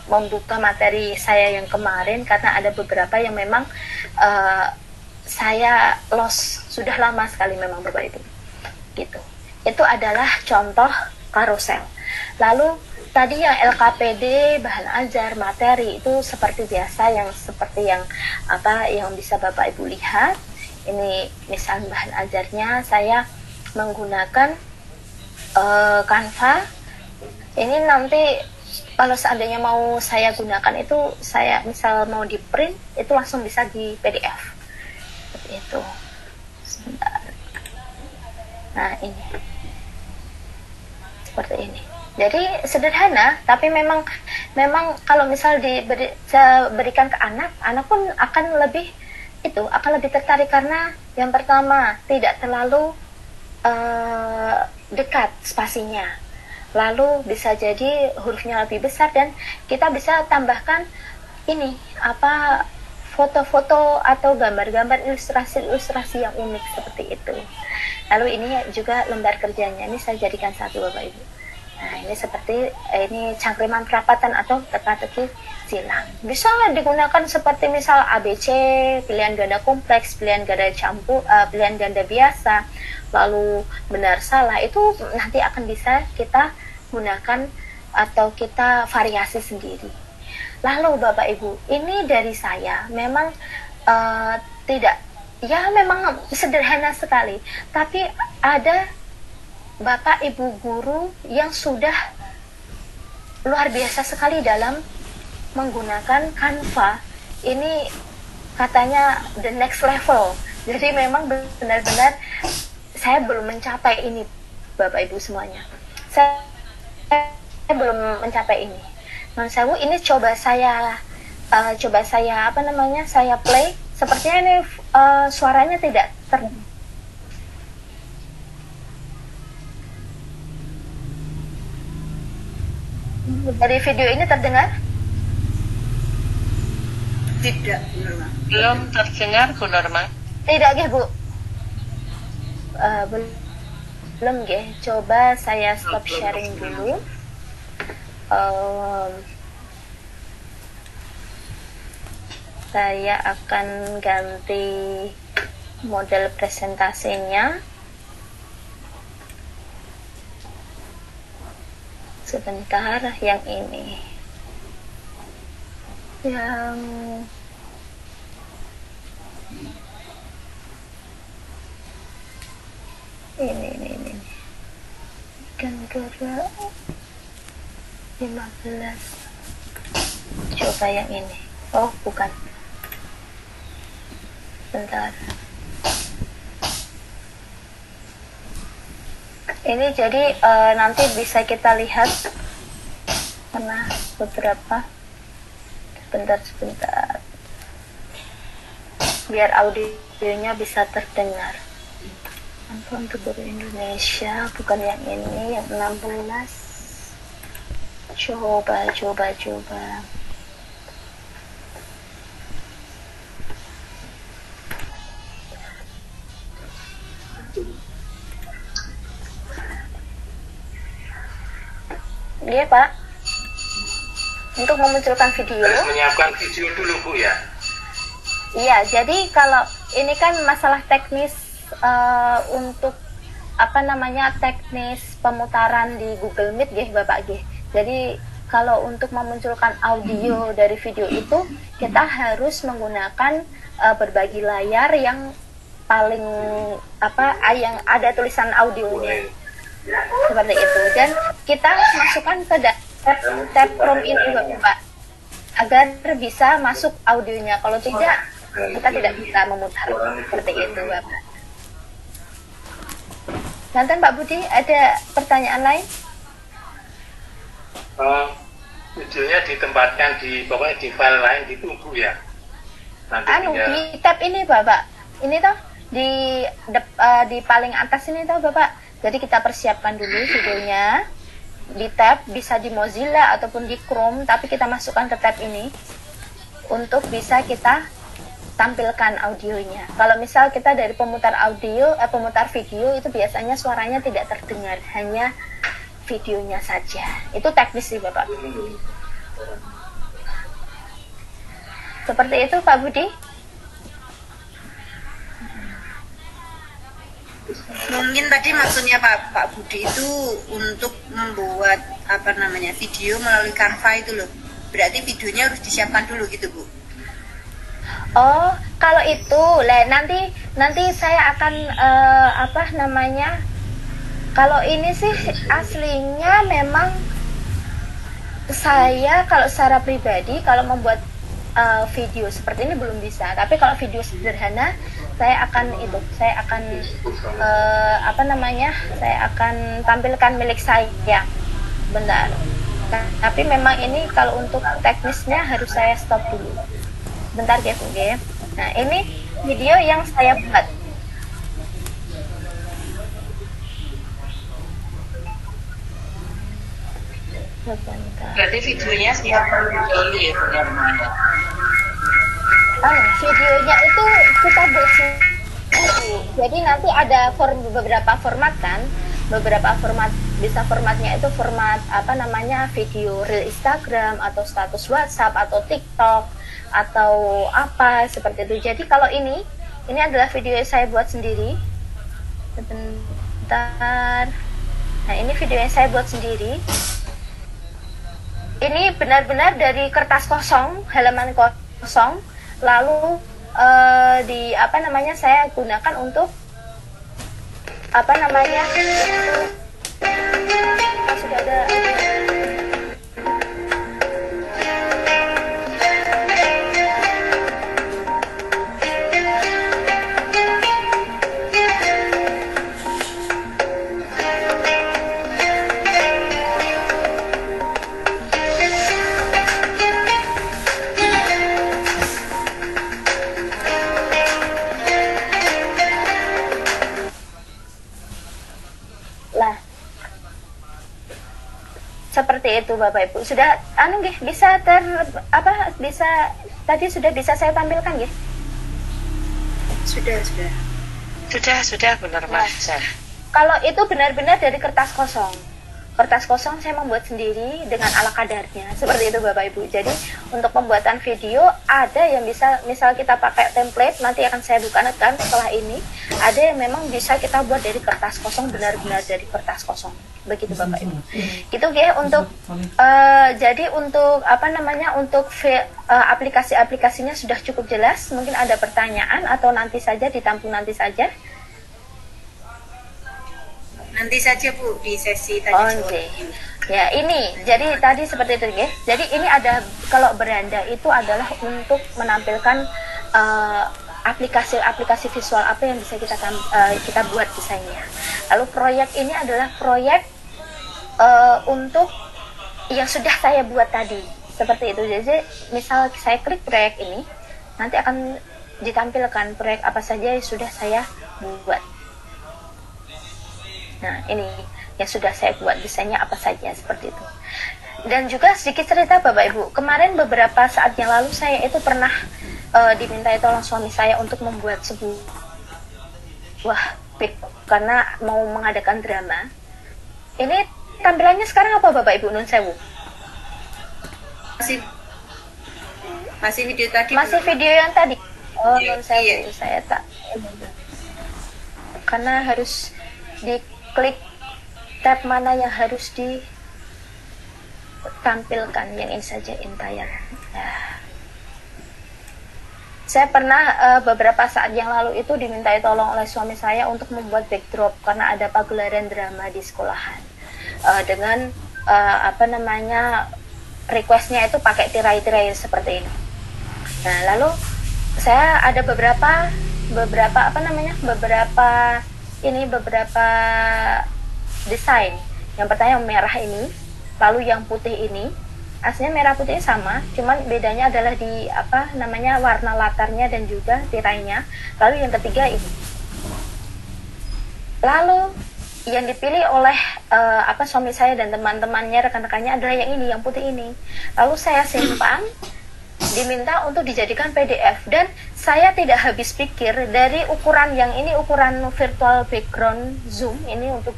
membuka materi saya yang kemarin, karena ada beberapa yang memang saya lost sudah lama sekali memang Bapak Ibu. Gitu. Itu adalah contoh karusel. Lalu tadi yang LKPD, bahan ajar, materi itu seperti biasa, yang seperti yang bisa Bapak Ibu lihat. Ini misal bahan ajarnya saya menggunakan Canva. Ini nanti kalau seandainya mau saya gunakan itu, saya misal mau di print itu langsung bisa di PDF. Seperti itu. Sebentar. Nah ini seperti ini. Jadi sederhana, tapi memang kalau misal diberikan ke anak pun akan lebih tertarik, karena yang pertama tidak terlalu dekat spasinya, lalu bisa jadi hurufnya lebih besar, dan kita bisa tambahkan ini foto-foto atau gambar-gambar, ilustrasi yang unik seperti itu. Lalu ini juga lembar kerjanya, ini saya jadikan satu Bapak Ibu. Nah, ini seperti ini cangkriman perapatan atau teka-teki silang. Bisa digunakan seperti misal ABC, pilihan ganda kompleks, pilihan ganda campur, pilihan ganda biasa, lalu benar salah, itu nanti akan bisa kita gunakan atau kita variasi sendiri. Lalu Bapak Ibu, ini dari saya memang tidak, ya memang sederhana sekali, tapi ada Bapak Ibu guru yang sudah luar biasa sekali dalam menggunakan Canva. Ini katanya the next level. Jadi memang benar-benar saya belum mencapai ini, Bapak Ibu semuanya. Saya belum mencapai ini. Non sewu, ini coba saya saya play. Sepertinya ini suaranya tidak dari video ini terdengar? Tidak, Bu Norma. Belum terdengar, Bu Norma. Tidak, ya Bu. Belum, ya. Coba saya stop sharing dulu. Saya akan ganti model presentasinya. Sebentar, yang ini. Yang ini. Kan gerak 15. Coba yang ini. Oh, bukan. Bentar. Ini jadi nanti bisa kita lihat karena beberapa sebentar biar audionya bisa terdengar. Untuk guru Indonesia, bukan yang ini, yang 16. Coba. Iya Pak, untuk memunculkan video. Harus menyiapkan video dulu Bu ya. Iya, jadi kalau ini kan masalah teknis untuk teknis pemutaran di Google Meet ya Bapak. Jadi kalau untuk memunculkan audio dari video itu kita harus menggunakan berbagi layar yang paling yang ada tulisan audionya. Seperti itu, dan kita masukkan ke tab Chrome ini Bapak agar bisa masuk audionya. Kalau tidak, kita tidak bisa memutar. Seperti itu Bapak. Nanti Pak Budi, ada pertanyaan lain? Videonya ditempatkan pokoknya di file lain ditunggu ya. Di tab ini Bapak. Ini toh di paling atas ini toh Bapak. Jadi kita persiapkan dulu videonya di tab, bisa di Mozilla ataupun di Chrome, tapi kita masukkan ke tab ini untuk bisa kita tampilkan audionya. Kalau misal kita dari pemutar video itu biasanya suaranya tidak terdengar, hanya videonya saja. Itu teknis sih Bapak. Seperti itu Pak Budi. Mungkin tadi maksudnya Pak Budi itu untuk membuat video melalui Canva itu loh. Berarti videonya harus disiapkan dulu gitu Bu. Oh, kalau itu nanti saya akan kalau ini sih aslinya memang saya kalau secara pribadi kalau membuat video seperti ini belum bisa. Tapi kalau video sederhana saya akan tampilkan milik saya. Bentar. Tapi memang ini kalau untuk teknisnya harus saya stop dulu. Bentar ya Bu. Nah, ini video yang saya buat. Berarti videonya siapa dulu ya Bu? Videonya itu kita buat. Jadi nanti ada beberapa format kan. beberapa format, bisa formatnya itu format apa namanya video reel Instagram atau status WhatsApp atau TikTok atau apa seperti itu. Jadi kalau ini adalah video yang saya buat sendiri. Sebentar. Nah, ini video yang saya buat sendiri. Ini benar-benar dari kertas kosong, halaman kosong, lalu di apa namanya saya gunakan untuk apa namanya sudah ada seperti itu Bapak Ibu. Sudah bisa bisa tadi sudah bisa saya tampilkan ya? Sudah benar Mas. Kalau itu benar-benar dari kertas kosong. Kertas kosong saya membuat sendiri dengan ala kadarnya. Seperti itu Bapak Ibu. Jadi untuk pembuatan video ada yang bisa, misal kita pakai template, nanti akan saya bukakan setelah ini. Ada yang memang bisa kita buat dari kertas kosong, benar-benar dari kertas kosong. Begitu Bapak Ibu. Gitu ya untuk jadi untuk apa namanya untuk aplikasi-aplikasinya sudah cukup jelas. Mungkin ada pertanyaan atau nanti saja ditampung nanti saja. Nanti saja Bu di sesi tanya jawab. Ya ini jadi tadi seperti itu ya. Jadi ini ada kalau beranda itu adalah untuk menampilkan aplikasi visual apa yang bisa kita buat desainnya. Lalu proyek ini adalah proyek untuk yang sudah saya buat tadi seperti itu. Jadi misal saya klik proyek ini, nanti akan ditampilkan proyek apa saja yang sudah saya buat. Nah ini yang sudah saya buat desainnya apa saja seperti itu. Dan juga sedikit cerita Bapak Ibu, kemarin beberapa saat yang lalu saya itu pernah dimintai tolong suami saya untuk membuat sebuah karena mau mengadakan drama. Ini tampilannya sekarang apa Bapak Ibu Nun Sewu? Masih video tadi. Masih video yang tadi. Oh Nun Sewu itu saya tak. Karena harus diklik tab mana yang harus ditampilkan, yang ini saja entire. Nah. Saya pernah beberapa saat yang lalu itu dimintai tolong oleh suami saya untuk membuat backdrop karena ada pagelaran drama di sekolahan dengan apa namanya requestnya itu pakai tirai-tirai seperti ini. Nah lalu saya ada beberapa desain. Yang pertama yang merah ini, lalu yang putih ini. Aslinya merah putihnya sama, cuman bedanya adalah di warna latarnya dan juga tirainya. Lalu yang ketiga ini. Lalu yang dipilih oleh suami saya dan teman-temannya, rekan-rekannya adalah yang ini, yang putih ini. Lalu saya simpan, diminta untuk dijadikan PDF, dan saya tidak habis pikir dari ukuran yang ini, ukuran virtual background Zoom ini untuk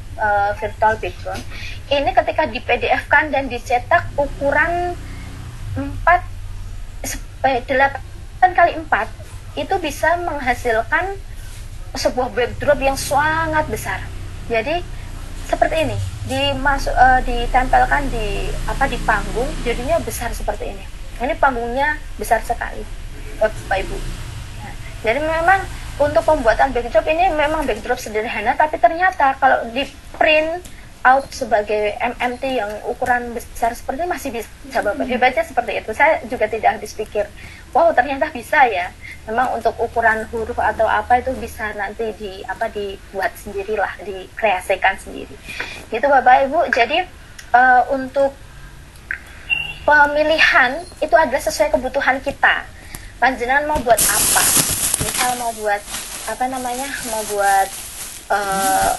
virtual background. Ini ketika di PDF kan dan dicetak ukuran 8x4 itu bisa menghasilkan sebuah backdrop yang sangat besar. Jadi seperti ini, ditempelkan di panggung, jadinya besar seperti ini. Ini panggungnya besar sekali, Bapak Ibu. Nah, jadi memang untuk pembuatan backdrop ini memang backdrop sederhana, tapi ternyata kalau di print out sebagai MMT yang ukuran besar seperti ini masih bisa Bapak. Hebatnya seperti itu. Saya juga tidak habis pikir, wow ternyata bisa ya. Memang untuk ukuran huruf atau apa itu bisa nanti dibuat sendirilah, dikreasikan sendiri. Gitu Bapak Ibu. Jadi untuk pemilihan itu adalah sesuai kebutuhan kita. Panjenengan mau buat apa? Misal mau buat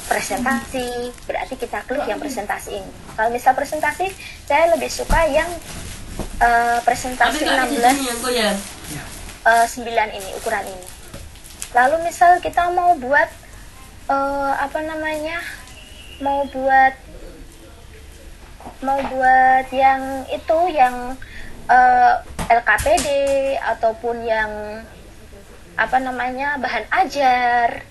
presentasi, berarti kita klik yang presentasi ini. Kalau misal presentasi, saya lebih suka yang presentasi 16:9 ini, ukuran ini. Lalu misal kita mau buat mau buat yang itu yang LKPD ataupun yang apa namanya bahan ajar,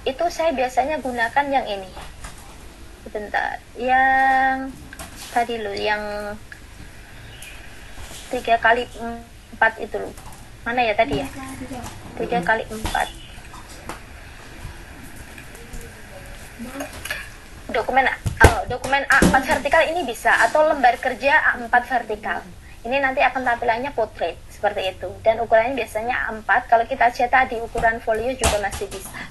itu saya biasanya gunakan yang ini. Bentar, yang tadi loh, yang 3x4 itu loh. Mana ya tadi ya? 3x4. Dokumen A4 vertikal ini bisa, atau lembar kerja A4 vertikal. Ini nanti akan tampilannya portrait seperti itu, dan ukurannya biasanya A4. Kalau kita cetak di ukuran folio juga masih bisa.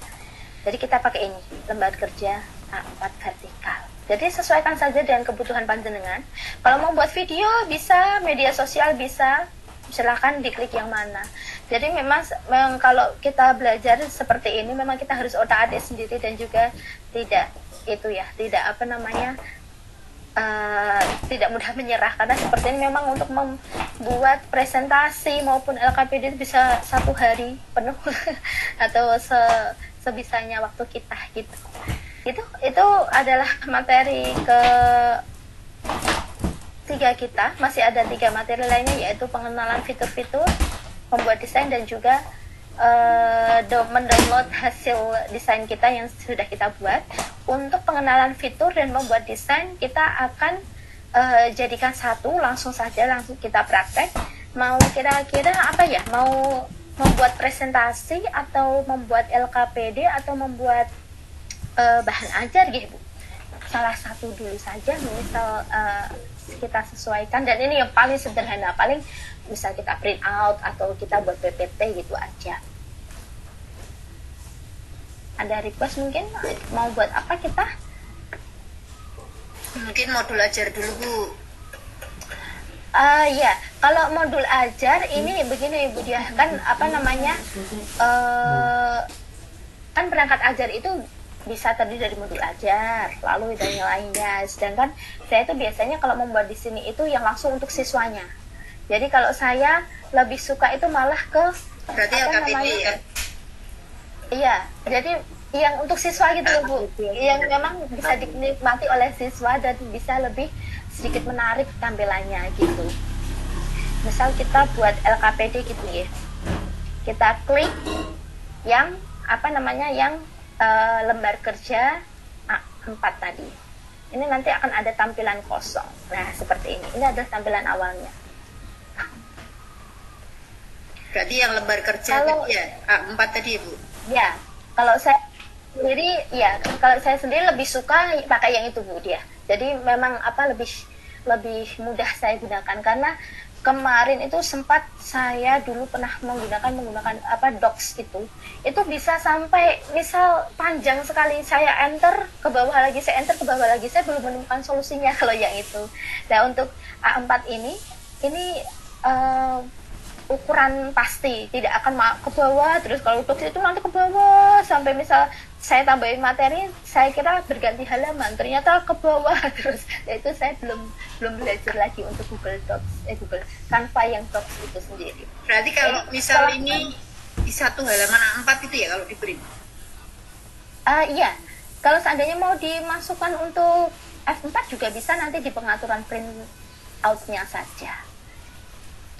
Jadi kita pakai ini, lembar kerja A4 vertikal. Jadi sesuaikan saja dengan kebutuhan panjenengan. Kalau mau buat video bisa, media sosial bisa, silahkan diklik yang mana. Jadi memang kalau kita belajar seperti ini memang kita harus otak-atik sendiri, dan juga tidak tidak mudah menyerah, karena seperti ini memang untuk membuat presentasi maupun LKPD itu bisa 1 hari penuh atau sebisanya waktu kita gitu. Itu adalah materi ketiga kita. Masih ada 3 materi lainnya, yaitu pengenalan fitur-fitur, membuat desain, dan juga mendownload hasil desain kita yang sudah kita buat. Untuk pengenalan fitur dan membuat desain kita akan jadikan satu, langsung kita praktek. Mau kira-kira apa ya, mau membuat presentasi atau membuat LKPD atau membuat bahan ajar gitu, salah satu dulu saja. Misal kita sesuaikan, dan ini yang paling sederhana, paling bisa kita print out atau kita buat PPT gitu aja. Ada request mungkin mau buat apa kita? Mungkin modul ajar dulu, Bu. Ya, kalau modul ajar ini begini Ibu Dia, kan apa namanya, kan perangkat ajar itu bisa terdiri dari modul ajar, lalu dan yang lainnya. Sedangkan saya itu biasanya kalau membuat di sini itu yang langsung untuk siswanya. Jadi kalau saya lebih suka itu malah ke berarti LKPD ya? Iya, jadi yang untuk siswa gitu loh Bu, yang memang bisa dinikmati oleh siswa dan bisa lebih sedikit menarik tampilannya gitu. Misal kita buat LKPD gitu ya, kita klik yang apa namanya, yang lembar kerja A4 tadi. Ini nanti akan ada tampilan kosong. Nah seperti ini. Ini adalah tampilan awalnya. Berarti yang lembar kerja ya A4 tadi Bu? Ya, kalau saya sendiri lebih suka pakai yang itu Bu Dia. Jadi memang lebih mudah saya gunakan, karena kemarin itu sempat saya dulu pernah menggunakan docs itu bisa sampai misal panjang sekali, saya enter ke bawah lagi, saya belum menemukan solusinya kalau yang itu. Nah untuk A4 ini ukuran pasti tidak akan ke bawah terus. Kalau docs itu nanti ke bawah sampai misal saya tambahin materi, saya kira berganti halaman, ternyata ke bawah terus. Nah, itu saya belum belajar lagi untuk Google Canva yang docs itu sendiri. Berarti kalau misal ini di 1 halaman A4 itu ya kalau di print? Iya, kalau seandainya mau dimasukkan untuk F4 juga bisa, nanti di pengaturan print out-nya saja.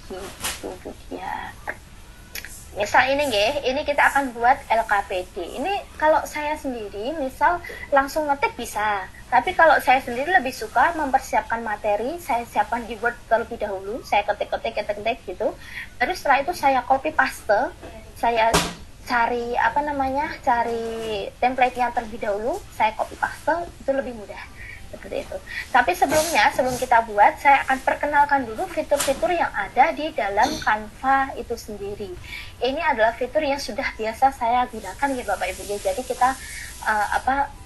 Gitu ya. Misal ini kita akan buat LKPD. Ini kalau saya sendiri misal langsung ngetik bisa, tapi kalau saya sendiri lebih suka mempersiapkan materi. Saya siapkan di Word terlebih dahulu, saya ketik gitu. Terus setelah itu saya copy paste, saya cari template-nya terlebih dahulu, saya copy paste, itu lebih mudah. Seperti itu. Tapi sebelum kita buat, saya akan perkenalkan dulu fitur-fitur yang ada di dalam Canva itu sendiri. Ini adalah fitur yang sudah biasa saya gunakan ya Bapak Ibu. Jadi kita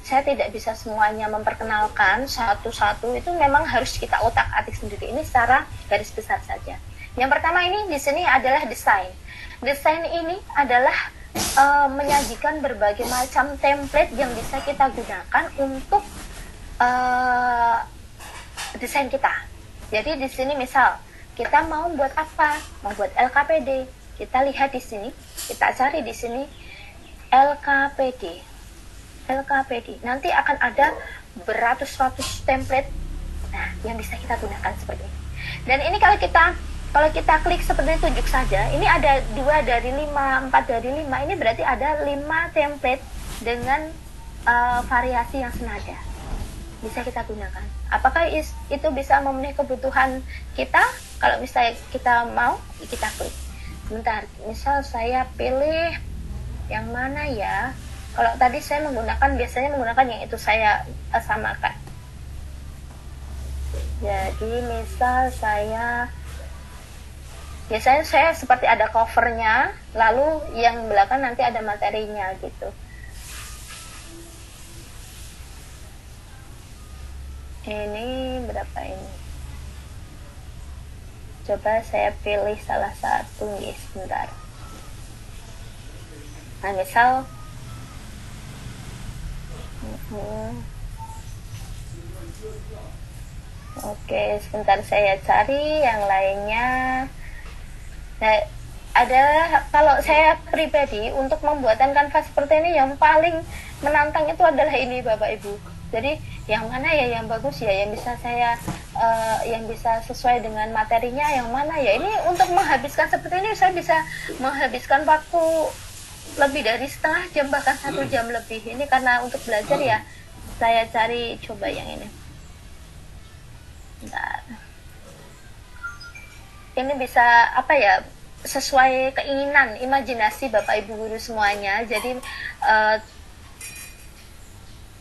saya tidak bisa semuanya memperkenalkan satu-satu, itu memang harus kita otak-atik sendiri. Ini secara garis besar saja. Yang pertama ini di sini adalah desain. Desain ini adalah menyajikan berbagai macam template yang bisa kita gunakan untuk desain kita. Jadi di sini misal kita mau buat apa? Mau buat LKPD. Kita lihat di sini, kita cari di sini LKPD. LKPD. Nanti akan ada beratus-ratus template yang bisa kita gunakan seperti ini. Dan ini kalau kita klik seperti tunjuk saja, ini ada 2 dari 5, 4 dari 5, ini berarti ada 5 template dengan variasi yang senada. Bisa kita gunakan. Apakah itu bisa memenuhi kebutuhan kita? Kalau misalnya kita mau, kita klik. Bentar, misal saya pilih yang mana ya? Kalau tadi saya biasanya menggunakan yang itu saya samakan. Jadi misal biasanya saya seperti ada covernya, lalu yang belakang nanti ada materinya gitu. Ini berapa ini? Coba saya pilih salah satu, guys, sebentar. Nah, misal oke, sebentar saya cari yang lainnya. Nah, kalau saya pribadi untuk membuatkan kanvas seperti ini yang paling menantang itu adalah ini, Bapak Ibu. Jadi yang mana ya yang bagus ya, yang bisa yang bisa sesuai dengan materinya, yang mana ya. Ini untuk menghabiskan seperti ini saya bisa menghabiskan waktu lebih dari setengah jam, bahkan 1 jam lebih. Ini karena untuk belajar ya, saya cari coba yang ini. Bentar. Ini bisa sesuai keinginan, imajinasi Bapak Ibu guru semuanya. Jadi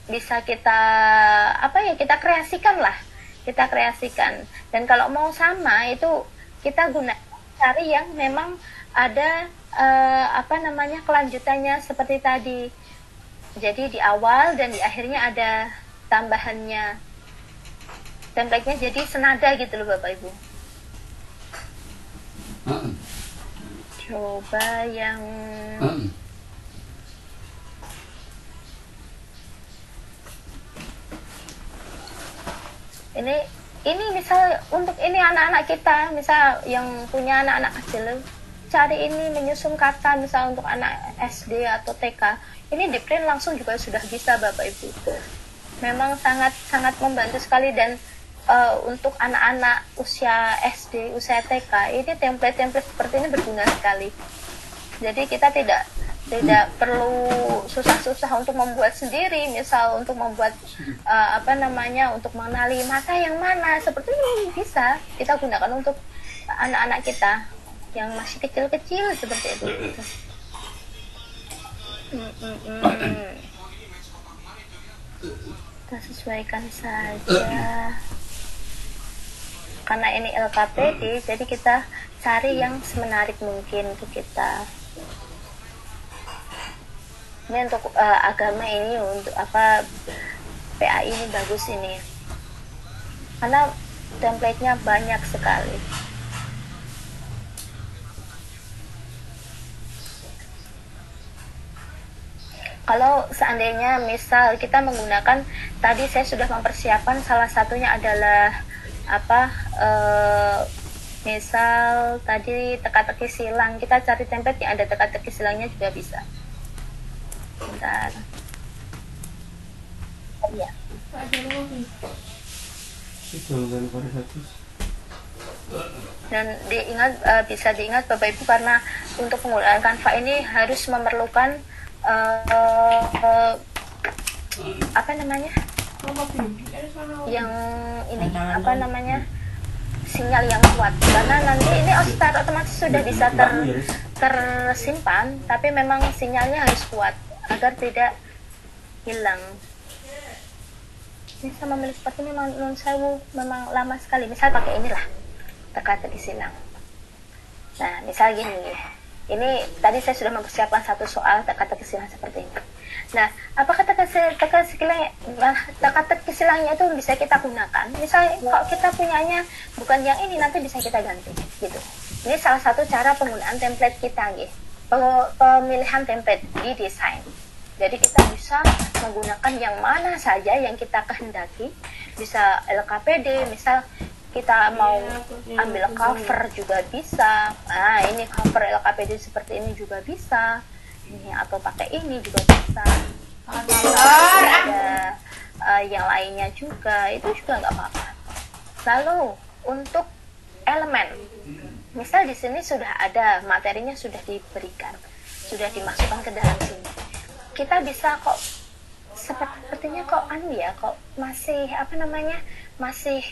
bisa kita kita kreasikan lah, dan kalau mau sama itu kita cari yang memang ada kelanjutannya seperti tadi. Jadi di awal dan di akhirnya ada tambahannya, template-nya jadi senada gitu loh Bapak Ibu. Coba yang ini misal untuk ini anak-anak kita, misal yang punya anak-anak kecil, cari ini menyusun kata misal untuk anak SD atau TK, ini di print langsung juga sudah bisa Bapak Ibu. Memang sangat membantu sekali. Dan untuk anak-anak usia SD, usia TK, ini template-template seperti ini berguna sekali. Jadi kita tidak perlu susah-susah untuk membuat sendiri, misal untuk membuat untuk mengenali mata yang mana, seperti ini bisa kita gunakan untuk anak-anak kita yang masih kecil-kecil seperti itu. Kita sesuaikan saja. Karena ini LKPD, jadi kita cari yang semenarik mungkin untuk kita. Ini untuk agama, ini untuk PA ini bagus ini, karena template-nya banyak sekali. Kalau seandainya misal kita menggunakan, tadi saya sudah mempersiapkan, salah satunya adalah misal tadi teka-teki silang, kita cari template yang ada teka-teki silangnya juga bisa. Bentar. Ya. Dan bisa diingat Bapak Ibu, karena untuk penggunaan Canva ini harus memerlukan yang ini sinyal yang kuat, karena nanti ini secara otomatis sudah bisa tersimpan, tapi memang sinyalnya harus kuat agar tidak hilang. Ini sama memilih seperti ini memang lama sekali. Misal pakai inilah teka-teki silang. Nah, misal gini, ini tadi saya sudah mempersiapkan satu soal teka-teki silang seperti ini. Nah, apakah teka-teki silangnya itu bisa kita gunakan? Misalnya kalau kita punyanya bukan yang ini, nanti bisa kita ganti gitu. Ini salah satu cara penggunaan template kita gitu. Pemilihan template di desain. Jadi kita bisa menggunakan yang mana saja yang kita kehendaki. Bisa LKPD, misal kita mau ambil cover juga bisa. Nah, ini cover LKPD seperti ini juga bisa. Ini atau pakai ini juga bisa. ada yang lainnya juga, itu juga nggak apa-apa. Lalu untuk elemen, misal di sini sudah ada materinya, sudah diberikan, sudah dimasukkan ke dalam sini, kita bisa kok sepertinya kok kok masih masih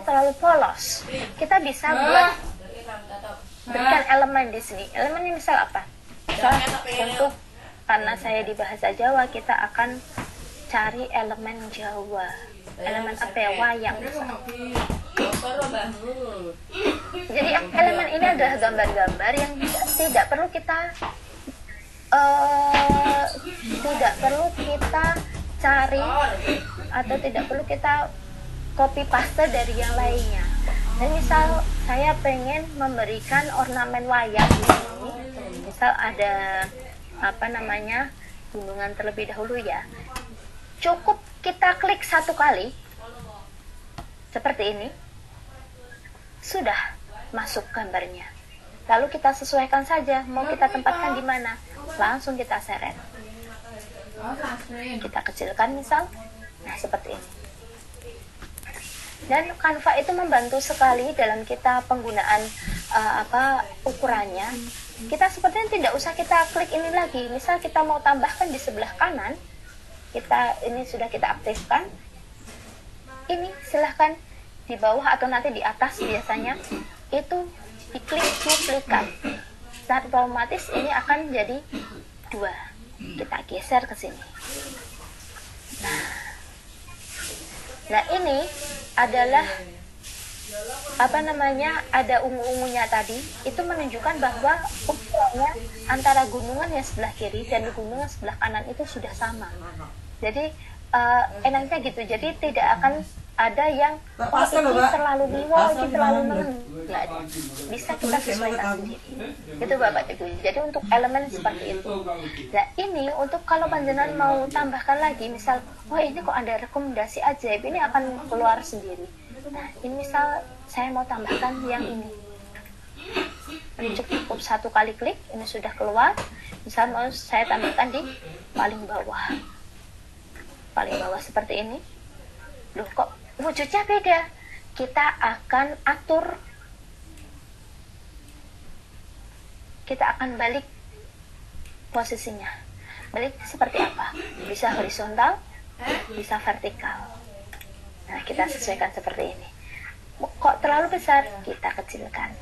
terlalu polos. Kita bisa buat berikan elemen di sini. Elemennya misal apa? Misal untuk, karena saya di bahasa Jawa, kita akan cari elemen Jawa. Elemen apa ya? Wayang misal. Jadi elemen ini adalah gambar-gambar yang tidak perlu kita cari atau tidak perlu kita copy paste dari yang lainnya. Dan misal saya pengen memberikan ornamen wayang di sini, misal ada gunungan terlebih dahulu ya, cukup kita klik satu kali seperti ini, sudah masuk gambarnya. Lalu kita sesuaikan saja mau kita tempatkan di mana, langsung kita seret, kita kecilkan misal, nah seperti ini. Dan Canva itu membantu sekali dalam kita penggunaan ukurannya. Kita sepertinya tidak usah kita klik ini lagi. Misal kita mau tambahkan di sebelah kanan, ini sudah kita aktifkan. Ini silahkan di bawah atau nanti di atas biasanya itu diklik duplikat. Saat otomatis ini akan jadi 2. Kita geser ke sini. Nah ini adalah ada ungu-ungunya tadi, itu menunjukkan bahwa ukurannya antara gunungan yang sebelah kiri dan gunungan sebelah kanan itu sudah sama. Jadi enaknya gitu, jadi tidak akan ada yang ini terlalu bawah, ini terlalu menengah, bisa kita sesuaikan sendiri. Itu Bapak Ibu. Jadi untuk elemen seperti itu. Nah ini untuk kalau panjenengan mau tambahkan lagi, misal, ini kok ada rekomendasi ajaib, ini akan keluar sendiri. Nah ini misal saya mau tambahkan yang ini, cukup satu kali klik, ini sudah keluar. Misal mau saya tambahkan di paling bawah seperti ini. Loh kok wujudnya beda? Kita akan atur, kita akan balik posisinya. Balik seperti apa? Bisa horizontal, bisa vertikal. Nah kita sesuaikan seperti ini. Kok terlalu besar? Kita kecilkan.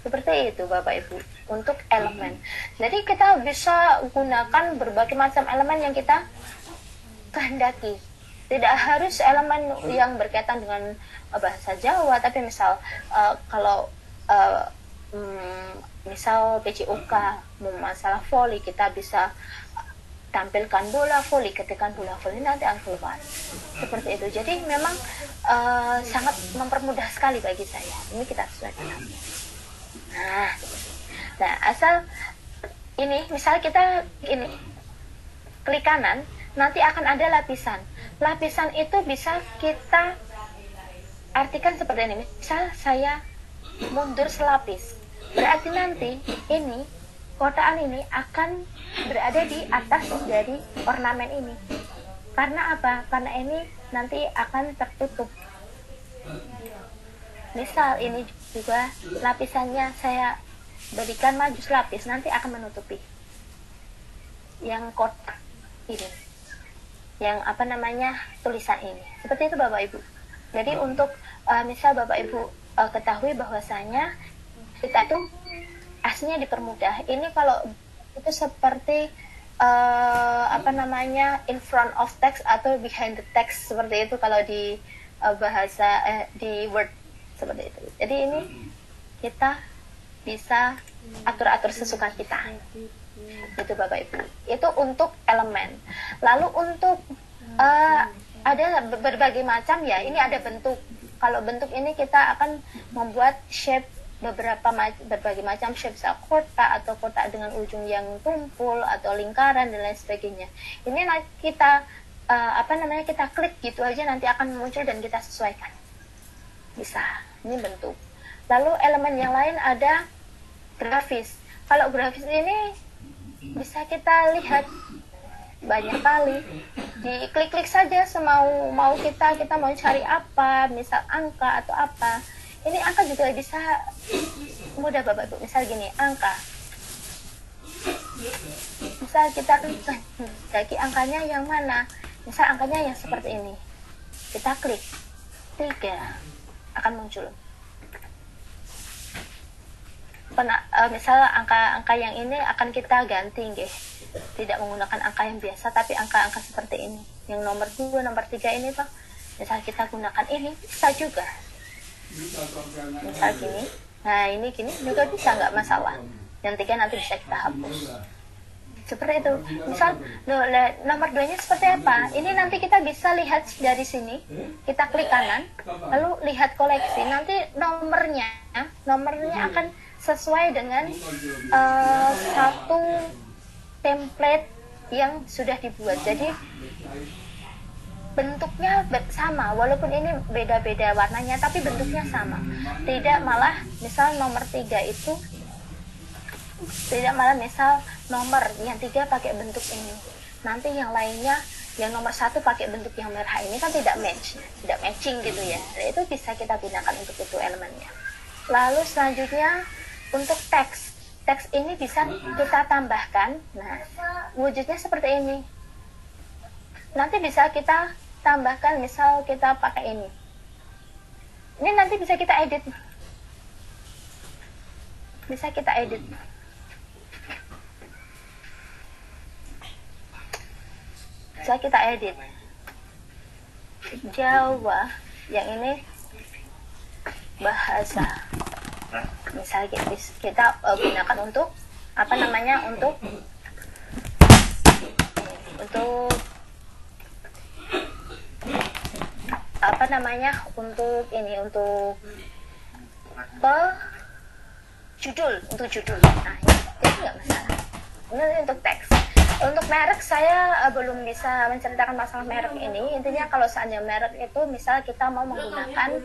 Seperti itu Bapak Ibu untuk elemen. Jadi kita bisa gunakan berbagai macam elemen yang kita kehendaki. Tidak harus elemen yang berkaitan dengan bahasa Jawa, tapi misal kalau misal PCUK masalah voli, kita bisa tampilkan bola voli, ketikkan bola voli, nanti akan keluar seperti itu. Jadi memang sangat mempermudah sekali bagi saya. Ini kita sesuaikan. Nah asal ini misal kita ini klik kanan, nanti akan ada lapisan. Lapisan itu bisa kita artikan seperti ini. Misal saya mundur selapis, berarti nanti ini kotaan ini akan berada di atas dari ornamen ini. Karena apa? Karena ini nanti akan tertutup. Misal ini juga lapisannya saya berikan maju selapis, nanti akan menutupi yang kotak ini, yang tulisan ini. Seperti itu Bapak Ibu. Jadi untuk misal Bapak Ibu ketahui bahwasanya kita itu aslinya dipermudah. Ini kalau itu seperti in front of text atau behind the text, seperti itu kalau di bahasa di Word seperti itu. Jadi ini kita bisa atur-atur sesuka kita. Itu Bapak Ibu. Itu untuk elemen. Lalu untuk ada berbagai macam ya. Ini ada bentuk. Kalau bentuk ini kita akan membuat shape berbagai macam shape, kotak atau kotak dengan ujung yang tumpul atau lingkaran dan lain sebagainya. Ini kita kita klik gitu aja, nanti akan muncul dan kita sesuaikan. Bisa. Ini bentuk. Lalu elemen yang lain ada grafis. Kalau grafis ini bisa kita lihat banyak kali. Diklik-klik saja semau mau kita mau cari apa, misal angka atau apa. Ini angka juga bisa mudah Bapak Ibu. Misal gini, angka. Misal kita klik angkanya yang mana. Misal angkanya yang seperti ini. Kita klik 3 akan muncul. Misal angka-angka yang ini akan kita ganti nggih. Tidak menggunakan angka yang biasa tapi angka-angka seperti ini. Yang nomor 2, nomor 3 ini Pak. Misal kita gunakan ini bisa juga. Misal gini. Nah, ini gini juga bisa nggak masalah. Yang 3 nanti bisa kita hapus. Seperti itu. Misal nomor 2-nya seperti apa? Ini nanti kita bisa lihat dari sini. Kita klik kanan, lalu lihat koleksi. Nanti nomornya akan sesuai dengan satu template yang sudah dibuat. Jadi bentuknya sama, walaupun ini beda-beda warnanya, tapi bentuknya sama. Tidak malah misal nomor 3 itu tidak malah misal nomor yang 3 pakai bentuk ini, nanti yang lainnya yang nomor 1 pakai bentuk yang merah, ini kan tidak matching gitu ya. Nah, itu bisa kita gunakan untuk itu elemennya. Lalu selanjutnya untuk teks ini bisa kita tambahkan. Nah, wujudnya seperti ini. Nanti bisa kita tambahkan, misal kita pakai ini nanti bisa kita edit, Jawa, yang ini bahasa. Misal kita gunakan untuk apa namanya, untuk apa namanya, untuk ini, untuk judul. Nah, ini nggak masalah. Ini untuk teks. Untuk merek saya belum bisa menceritakan masalah merek ini. Intinya kalau seandainya merek itu misal kita mau menggunakan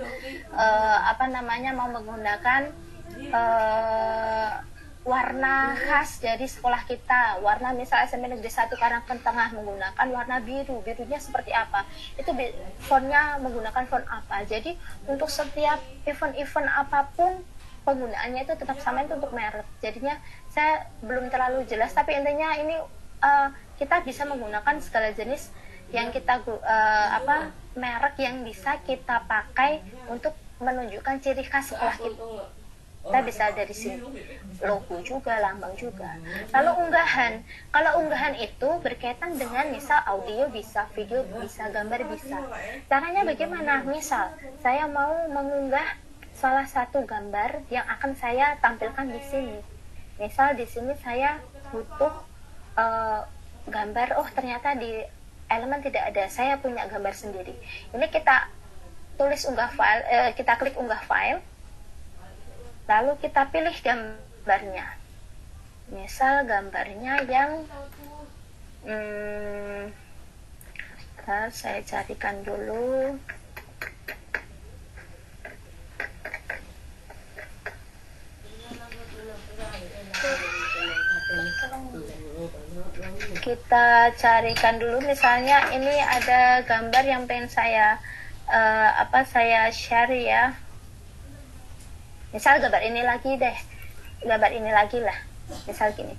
warna khas dari sekolah kita, warna misal SMP Negeri 1 Karangtengah menggunakan warna biru, birunya seperti apa, itu fontnya menggunakan font apa. Jadi untuk setiap event apapun penggunaannya itu tetap sama, itu untuk merek. Jadinya saya belum terlalu jelas, tapi intinya ini kita bisa menggunakan segala jenis yang kita merek yang bisa kita pakai untuk menunjukkan ciri khas sekolah kita. Kita bisa dari sini, logo juga, lambang juga. Lalu unggahan, kalau unggahan itu berkaitan dengan misal audio bisa, video bisa, gambar bisa. Caranya bagaimana? Misal saya mau mengunggah salah satu gambar yang akan saya tampilkan di sini. Misal di sini saya butuh gambar, ternyata di elemen tidak ada, saya punya gambar sendiri. Ini kita tulis unggah file, kita klik unggah file, lalu kita pilih gambarnya. Misal gambarnya yang saya carikan dulu. Kita carikan dulu, misalnya ini ada gambar yang pengen saya saya share ya. Misal gambar ini lagi lah, misal gini.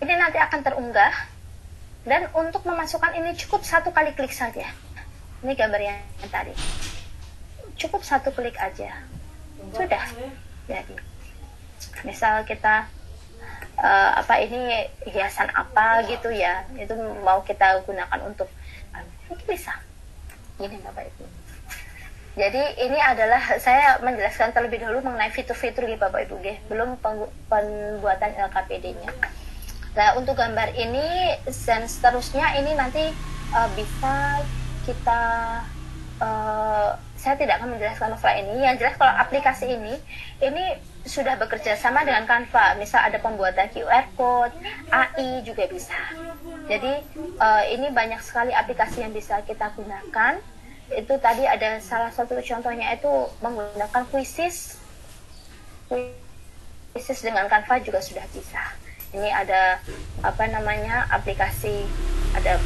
Ini nanti akan terunggah, dan untuk memasukkan ini cukup 1 kali klik saja. Ini gambar yang tadi, cukup 1 klik aja, sudah jadi. Misal kita ini hiasan apa gitu ya, itu mau kita gunakan untuk itu bisa. Ini Bapak Ibu. Jadi ini adalah saya menjelaskan terlebih dahulu mengenai fitur-fitur gitu Bapak Ibu, belum pembuatan LKPD-nya. Nah, untuk gambar ini dan seterusnya ini nanti bisa kita saya tidak akan menjelaskan masalah ini. Yang jelas kalau aplikasi ini sudah bekerja sama dengan Canva. Misal ada pembuatan QR code, AI juga bisa. Jadi ini banyak sekali aplikasi yang bisa kita gunakan. Itu tadi ada salah satu contohnya itu menggunakan Quizzes dengan Canva juga sudah bisa. Ini ada apa namanya aplikasi, ada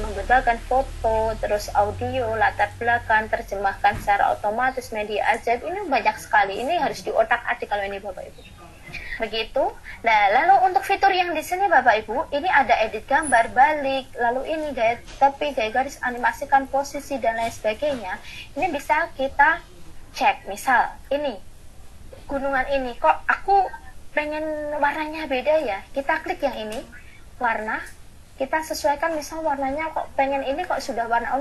membedakan foto, terus audio, latar belakang, terjemahkan secara otomatis, media ajaib. Ini banyak sekali. Ini harus diotak-atik kalau ini Bapak Ibu. Begitu. Nah, lalu untuk fitur yang di sini Bapak Ibu, ini ada edit gambar, balik, lalu ini gaya tepi, gaya garis, animasikan posisi dan lain sebagainya. Ini bisa kita cek. Misal ini gunungan ini, kok aku pengen warnanya beda ya, kita klik yang ini warna, kita sesuaikan. Misal warnanya kok pengen ini kok sudah warna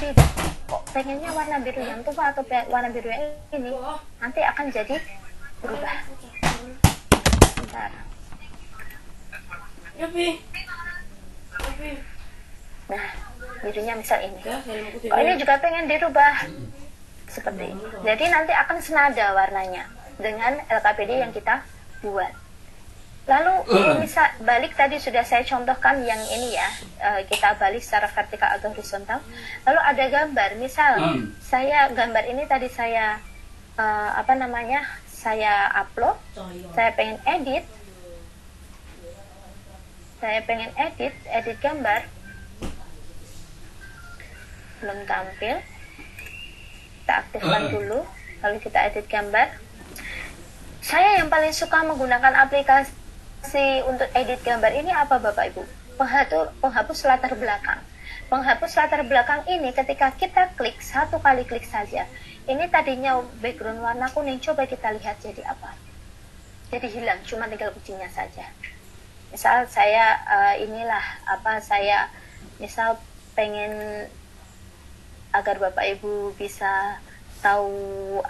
biru, kok pengennya warna biru yang tua atau warna biru yang ini, nanti akan jadi berubah. Bentar. Nah, birunya misal ini, kok ini juga pengen dirubah seperti ini. Jadi nanti akan senada warnanya dengan LKPD yang kita buat. Lalu misal balik tadi sudah saya contohkan yang ini ya, kita balik secara vertikal atau horizontal. Lalu ada gambar, misal saya gambar ini tadi saya saya upload, saya pengen edit gambar, belum tampil, kita aktifkan dulu, lalu kita edit gambar. Saya yang paling suka menggunakan aplikasi untuk edit gambar ini apa Bapak Ibu? Penghapus latar belakang. Penghapus latar belakang ini ketika kita klik, satu kali klik saja, ini tadinya background warna kuning, coba kita lihat jadi apa. Jadi hilang, cuma tinggal kucingnya saja. Misal saya saya misal pengen agar Bapak Ibu bisa tahu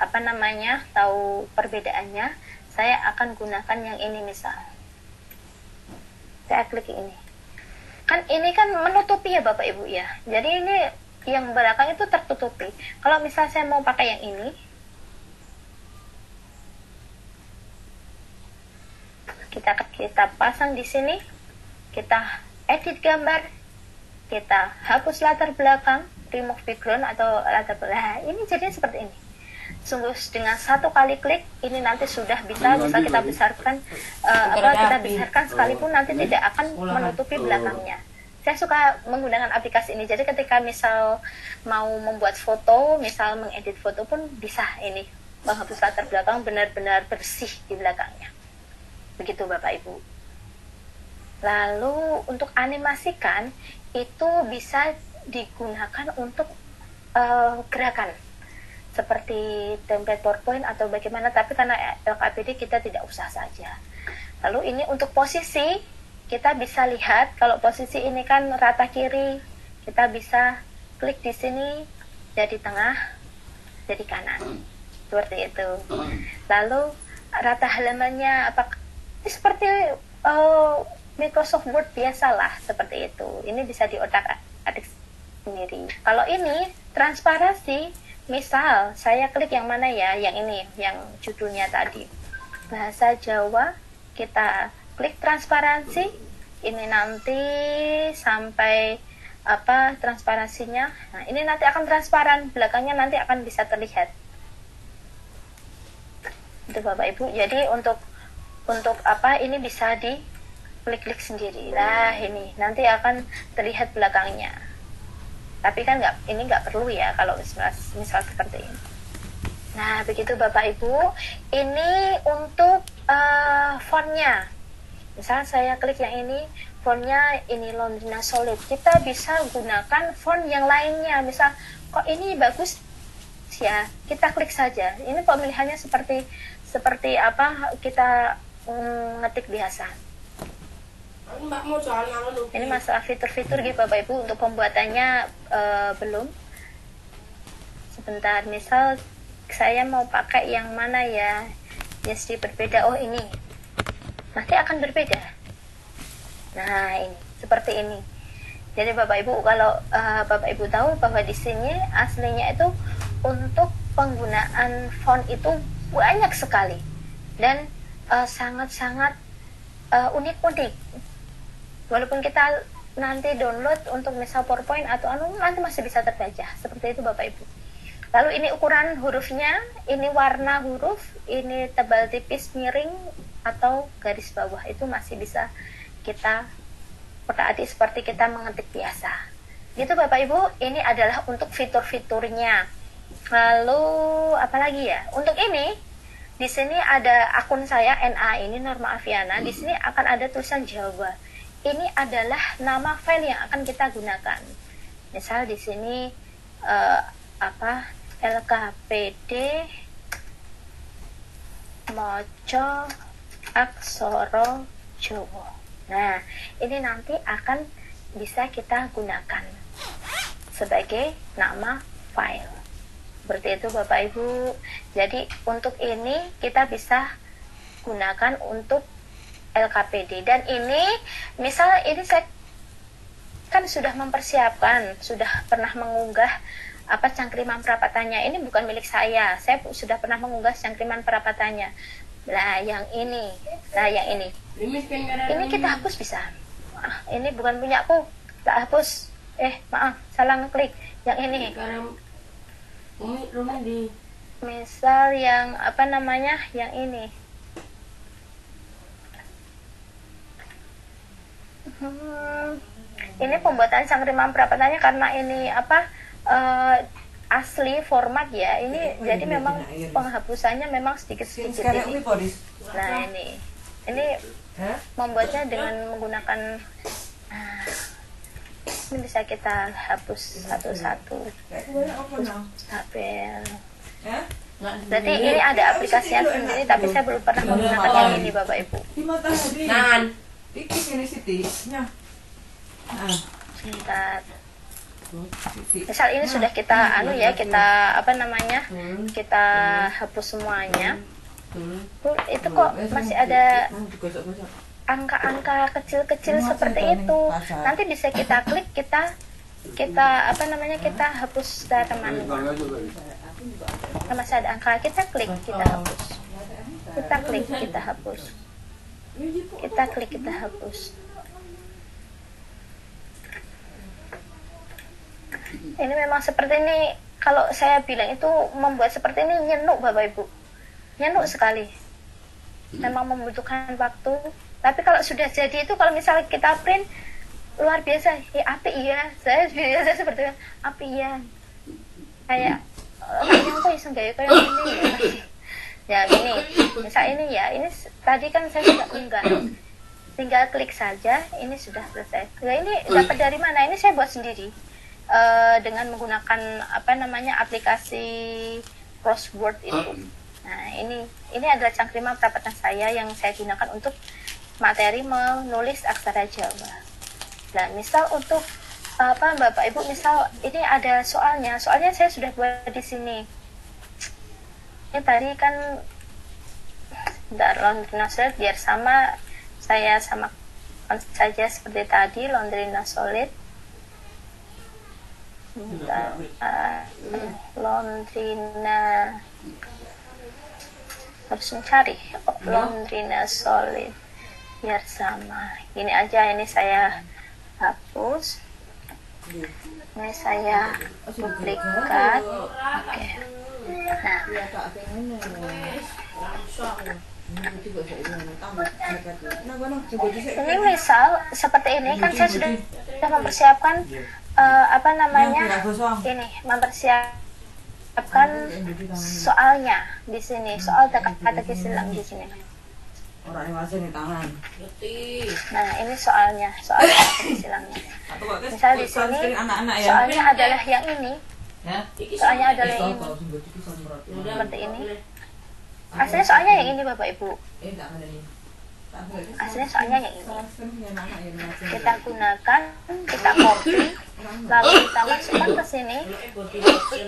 tahu perbedaannya, saya akan gunakan yang ini. Misal saya klik ini, kan ini kan menutupi ya Bapak Ibu ya, jadi ini yang belakang itu tertutupi. Kalau misal saya mau pakai yang ini, kita pasang di sini, kita edit gambar, kita hapus latar belakang, remove background atau latar belakang. Ini jadinya seperti ini. Sungguh dengan satu kali klik ini nanti sudah bisa kita besarkan kita besarkan sekalipun nanti tidak akan menutupi belakangnya. Saya suka menggunakan aplikasi ini. Jadi ketika misal mau membuat foto, misal mengedit foto pun bisa ini menghapus latar belakang, benar-benar bersih di belakangnya. Begitu Bapak Ibu. Lalu untuk animasikan itu bisa digunakan untuk gerakan seperti template PowerPoint atau bagaimana, tapi karena LKPD kita tidak usah saja. Lalu ini untuk posisi, kita bisa lihat kalau posisi ini kan rata kiri, kita bisa klik di sini jadi tengah, jadi kanan, seperti itu. Lalu rata halamannya apakah seperti Microsoft Word biasalah, seperti itu. Ini bisa diotak-atik sendiri. Kalau ini transparansi, misal saya klik yang mana ya, yang ini, yang judulnya tadi bahasa Jawa, kita klik transparansi, ini nanti sampai transparansinya. Nah, ini nanti akan transparan, belakangnya nanti akan bisa terlihat. Itu Bapak Ibu. Jadi untuk ini bisa di klik-klik sendiri. Nah, ini nanti akan terlihat belakangnya. Tapi kan ini nggak perlu ya kalau misal seperti ini. Nah, begitu Bapak Ibu. Ini untuk fontnya. Misal saya klik yang ini, fontnya ini Londrina Solid. Kita bisa gunakan font yang lainnya. Misal, kok ini bagus ya, kita klik saja. Ini pemilihannya seperti apa kita ngetik biasa. Ini masalah fitur-fitur gitu Bapak Ibu. Untuk pembuatannya belum. Sebentar, misal saya mau pakai yang mana ya, jadi berbeda. Oh, ini nanti akan berbeda. Nah, ini seperti ini. Jadi Bapak Ibu, kalau Bapak Ibu tahu bahwa di sini aslinya itu untuk penggunaan font itu banyak sekali dan sangat-sangat unik-unik. Walaupun kita nanti download untuk misal PowerPoint atau nanti masih bisa terbaca. Seperti itu Bapak Ibu. Lalu ini ukuran hurufnya, ini warna huruf, ini tebal tipis miring, atau garis bawah itu masih bisa kita otak-atik seperti kita mengetik biasa. Gitu Bapak Ibu, ini adalah untuk fitur-fiturnya. Lalu apalagi ya? Untuk ini di sini ada akun saya NA ini Norma Aviana. Di sini akan ada tulisan Jawa. Ini adalah nama file yang akan kita gunakan. Misal di sini LKPD Moco Aksara Jawa. Nah, ini nanti akan bisa kita gunakan sebagai nama file. Seperti itu Bapak Ibu. Jadi untuk ini kita bisa gunakan untuk LKPD. Dan ini misal ini saya kan sudah mempersiapkan, sudah pernah mengunggah cangkriman perapatannya. Ini bukan milik saya sudah pernah mengunggah cangkriman perapatannya. Yang ini kita hapus bisa. Ini bukan punyaku, tak hapus. Maaf, salah ngeklik. Yang ini misal yang yang ini ini pembuatan cangkriman perapatannya karena ini asli format ya. Ini jadi memang penghapusannya memang sedikit-sedikit ini. Nah, ini membuatnya dengan menggunakan ini bisa kita hapus satu-satu tabel. Jadi ini ada aplikasinya sendiri, tapi saya belum pernah menggunakan yang ini Bapak Ibu. Sebentar. Misal ini sudah kita kita hapus semuanya. Itu kok masih ada angka-angka kecil-kecil seperti itu. Nanti bisa kita klik, kita hapus data manual. Masih ada angka, kita klik, kita hapus. Kita klik, kita hapus. Kita klik, kita hapus. Ini memang seperti ini. Kalau saya bilang itu membuat seperti ini nyenuk Bapak Ibu, nyenuk sekali. Memang membutuhkan waktu. Tapi kalau sudah jadi itu, kalau misalnya kita print luar biasa, api iya. Saya biasa seperti itu, api iya. Kayak yang kok iseng gaya kayak ini. Ya gini, misal ini ya, ini tadi kan saya sudah unggah. Tinggal klik saja, ini sudah selesai. Nah, ini dapat dari mana? Ini saya buat sendiri. Dengan menggunakan aplikasi crossword itu. Nah, ini adalah cangkriman perapatan saya yang saya gunakan untuk materi menulis aksara Jawa. Nah, misal untuk Bapak Ibu, misal ini ada soalnya saya sudah buat di sini. Ini tadi kan Laundrina Solid, biar sama saya samakan saja seperti tadi Laundrina Solid. Laundrina harus mencari Laundrina Solid biar sama. Ini aja, ini saya hapus, ini saya duplikat. Oke. Nah, ini misal seperti ini kan saya sudah mempersiapkan ini mempersiapkan soalnya di sini, soal teka-teki silang di sini. Nah, ini soal teka-teki silangnya. Misal di sini soalnya adalah yang ini. Soalnya adalah yang ini. Seperti ini. Aslinya soalnya yang ini Bapak Ibu. Aslinya soalnya yang ini. Kita gunakan, kita copy, lalu kita masukkan ke sini,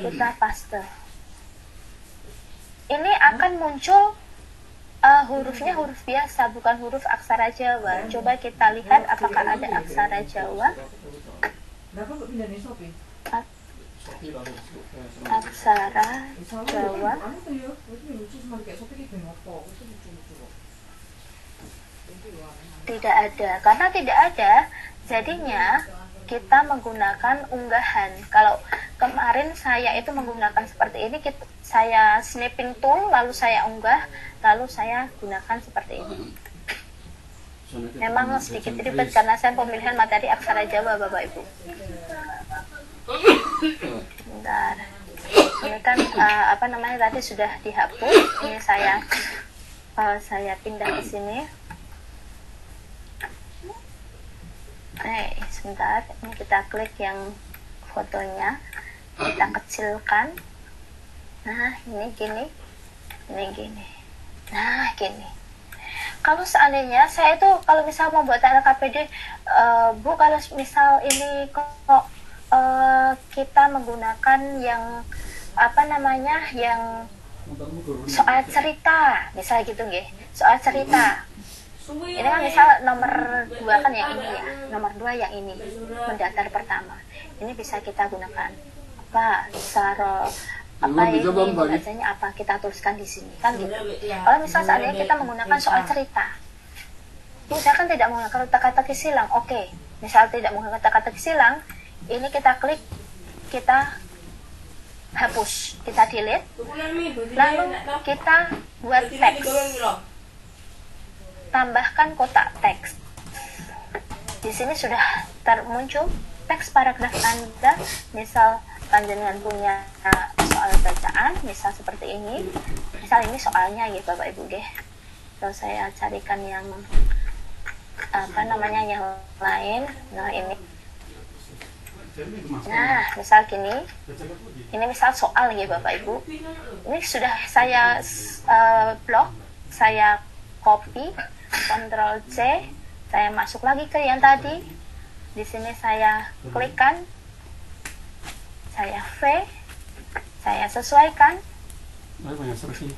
kita paste. Ini akan muncul hurufnya huruf biasa, bukan huruf aksara Jawa. Coba kita lihat apakah ada aksara Jawa. Aksara Jawa. Tidak ada. Karena tidak ada, jadinya kita menggunakan unggahan. Kalau kemarin saya itu menggunakan seperti ini, saya snapping tool, lalu saya unggah, lalu saya gunakan seperti ini. Memang sedikit ribet karena saya pemilihan materi aksara Jawa, Bapak Ibu. Bentar. Ini kan tadi sudah dihapus. Ini saya pindah ke sini. Sebentar. Ini kita klik yang fotonya, kita kecilkan. Nah, ini gini. Nah, gini. Kalau seandainya saya itu kalau misal mau buat LKPD, Bu, kalau misal ini kok kita menggunakan yang yang soal cerita, misal gitu nggih. Soal cerita. Ini kan misal nomor 2 kan yang ini ya. Nomor 2 yang ini, mendaftar pertama. Ini bisa kita gunakan bacanya apa kita tuliskan di sini kan gitu. Kalau misal seandainya kita menggunakan soal cerita, misalkan tidak menggunakan kata-kata silang, oke. Misal tidak menggunakan kata-kata silang, ini kita klik, kita hapus, kita delete, lalu kita buat teks, tambahkan kotak teks. Di sini sudah termuncul teks paragraf Anda, misal panjenengan punya soal bacaan, misal seperti ini. Misal ini soalnya ya Bapak Ibu deh. Kalau saya carikan yang yang lain. Nah, ini. Nah, misal gini. Ini misal soal ya Bapak Ibu. Ini sudah saya blok, saya copy, Ctrl C, saya masuk lagi ke yang tadi. Di sini saya klikkan, saya V, saya sesuaikan.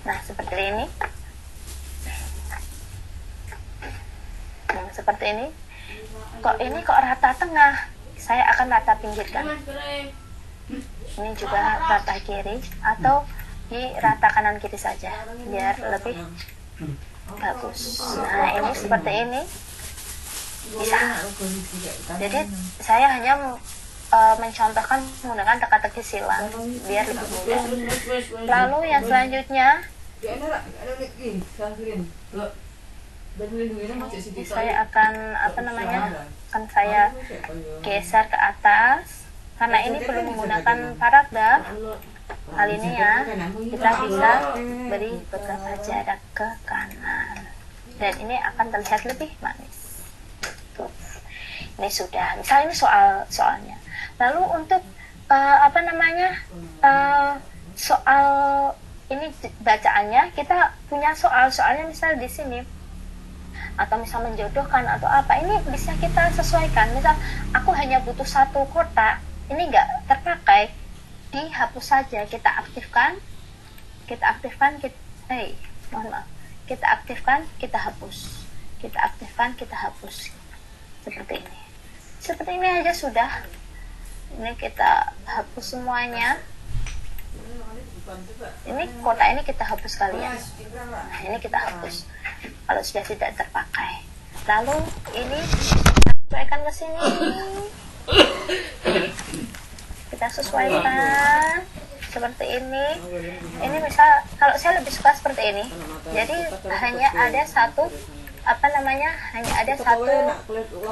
Nah, seperti ini. Seperti ini. Kok rata tengah? Saya akan rata pinggirkan. Ini juga rata kiri atau di rata kanan kiri saja biar lebih bagus. Nah, ini seperti ini. Bisa. Jadi saya hanya mencontohkan menggunakan teka-teki silang biar lebih mudah. Lalu yang selanjutnya saya akan akan saya geser ke atas karena ini belum menggunakan paragraf. Kali ini ya kita bisa beri beberapa jarak ke kanan dan ini akan terlihat lebih manis. Tuh. Ini sudah, misalnya ini soalnya. Lalu untuk soal ini bacaannya, kita punya soalnya misal di sini atau misal menjodohkan atau apa, ini bisa kita sesuaikan. Misal aku hanya butuh 1 kotak, ini nggak terpakai, dihapus saja. Kita aktifkan, kita hapus, kita aktifkan, kita hapus. Seperti ini aja sudah. Ini kita hapus semuanya. Ini kotak ini kita hapus kalian. Nah, ini kita hapus kalau sudah tidak terpakai. Lalu ini sesuaikan ke sini. Kita sesuaikan seperti ini. Ini misal kalau saya lebih suka seperti ini. Jadi hanya ada satu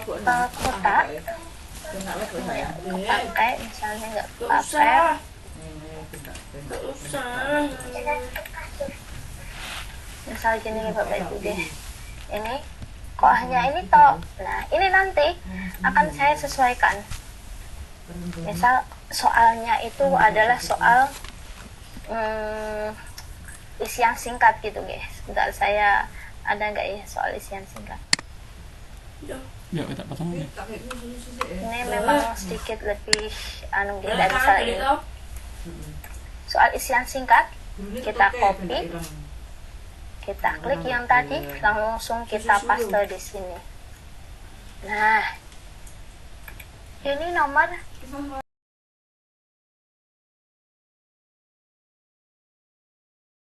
kotak pakai, misalnya nggak pakai. Misal gini Bapak Ibu deh, ini kok hanya ini toh. Nah, ini nanti akan saya sesuaikan. Misal soalnya itu adalah soal isian singkat gitu guys. Bentar, saya ada nggak ya soal isian singkat? Ya, kita pasang ini. Ini memang sedikit lebih dari soal ini. Soal isian singkat, kita copy, kita klik yang tadi, langsung kita paste di sini. Nah, ini nomor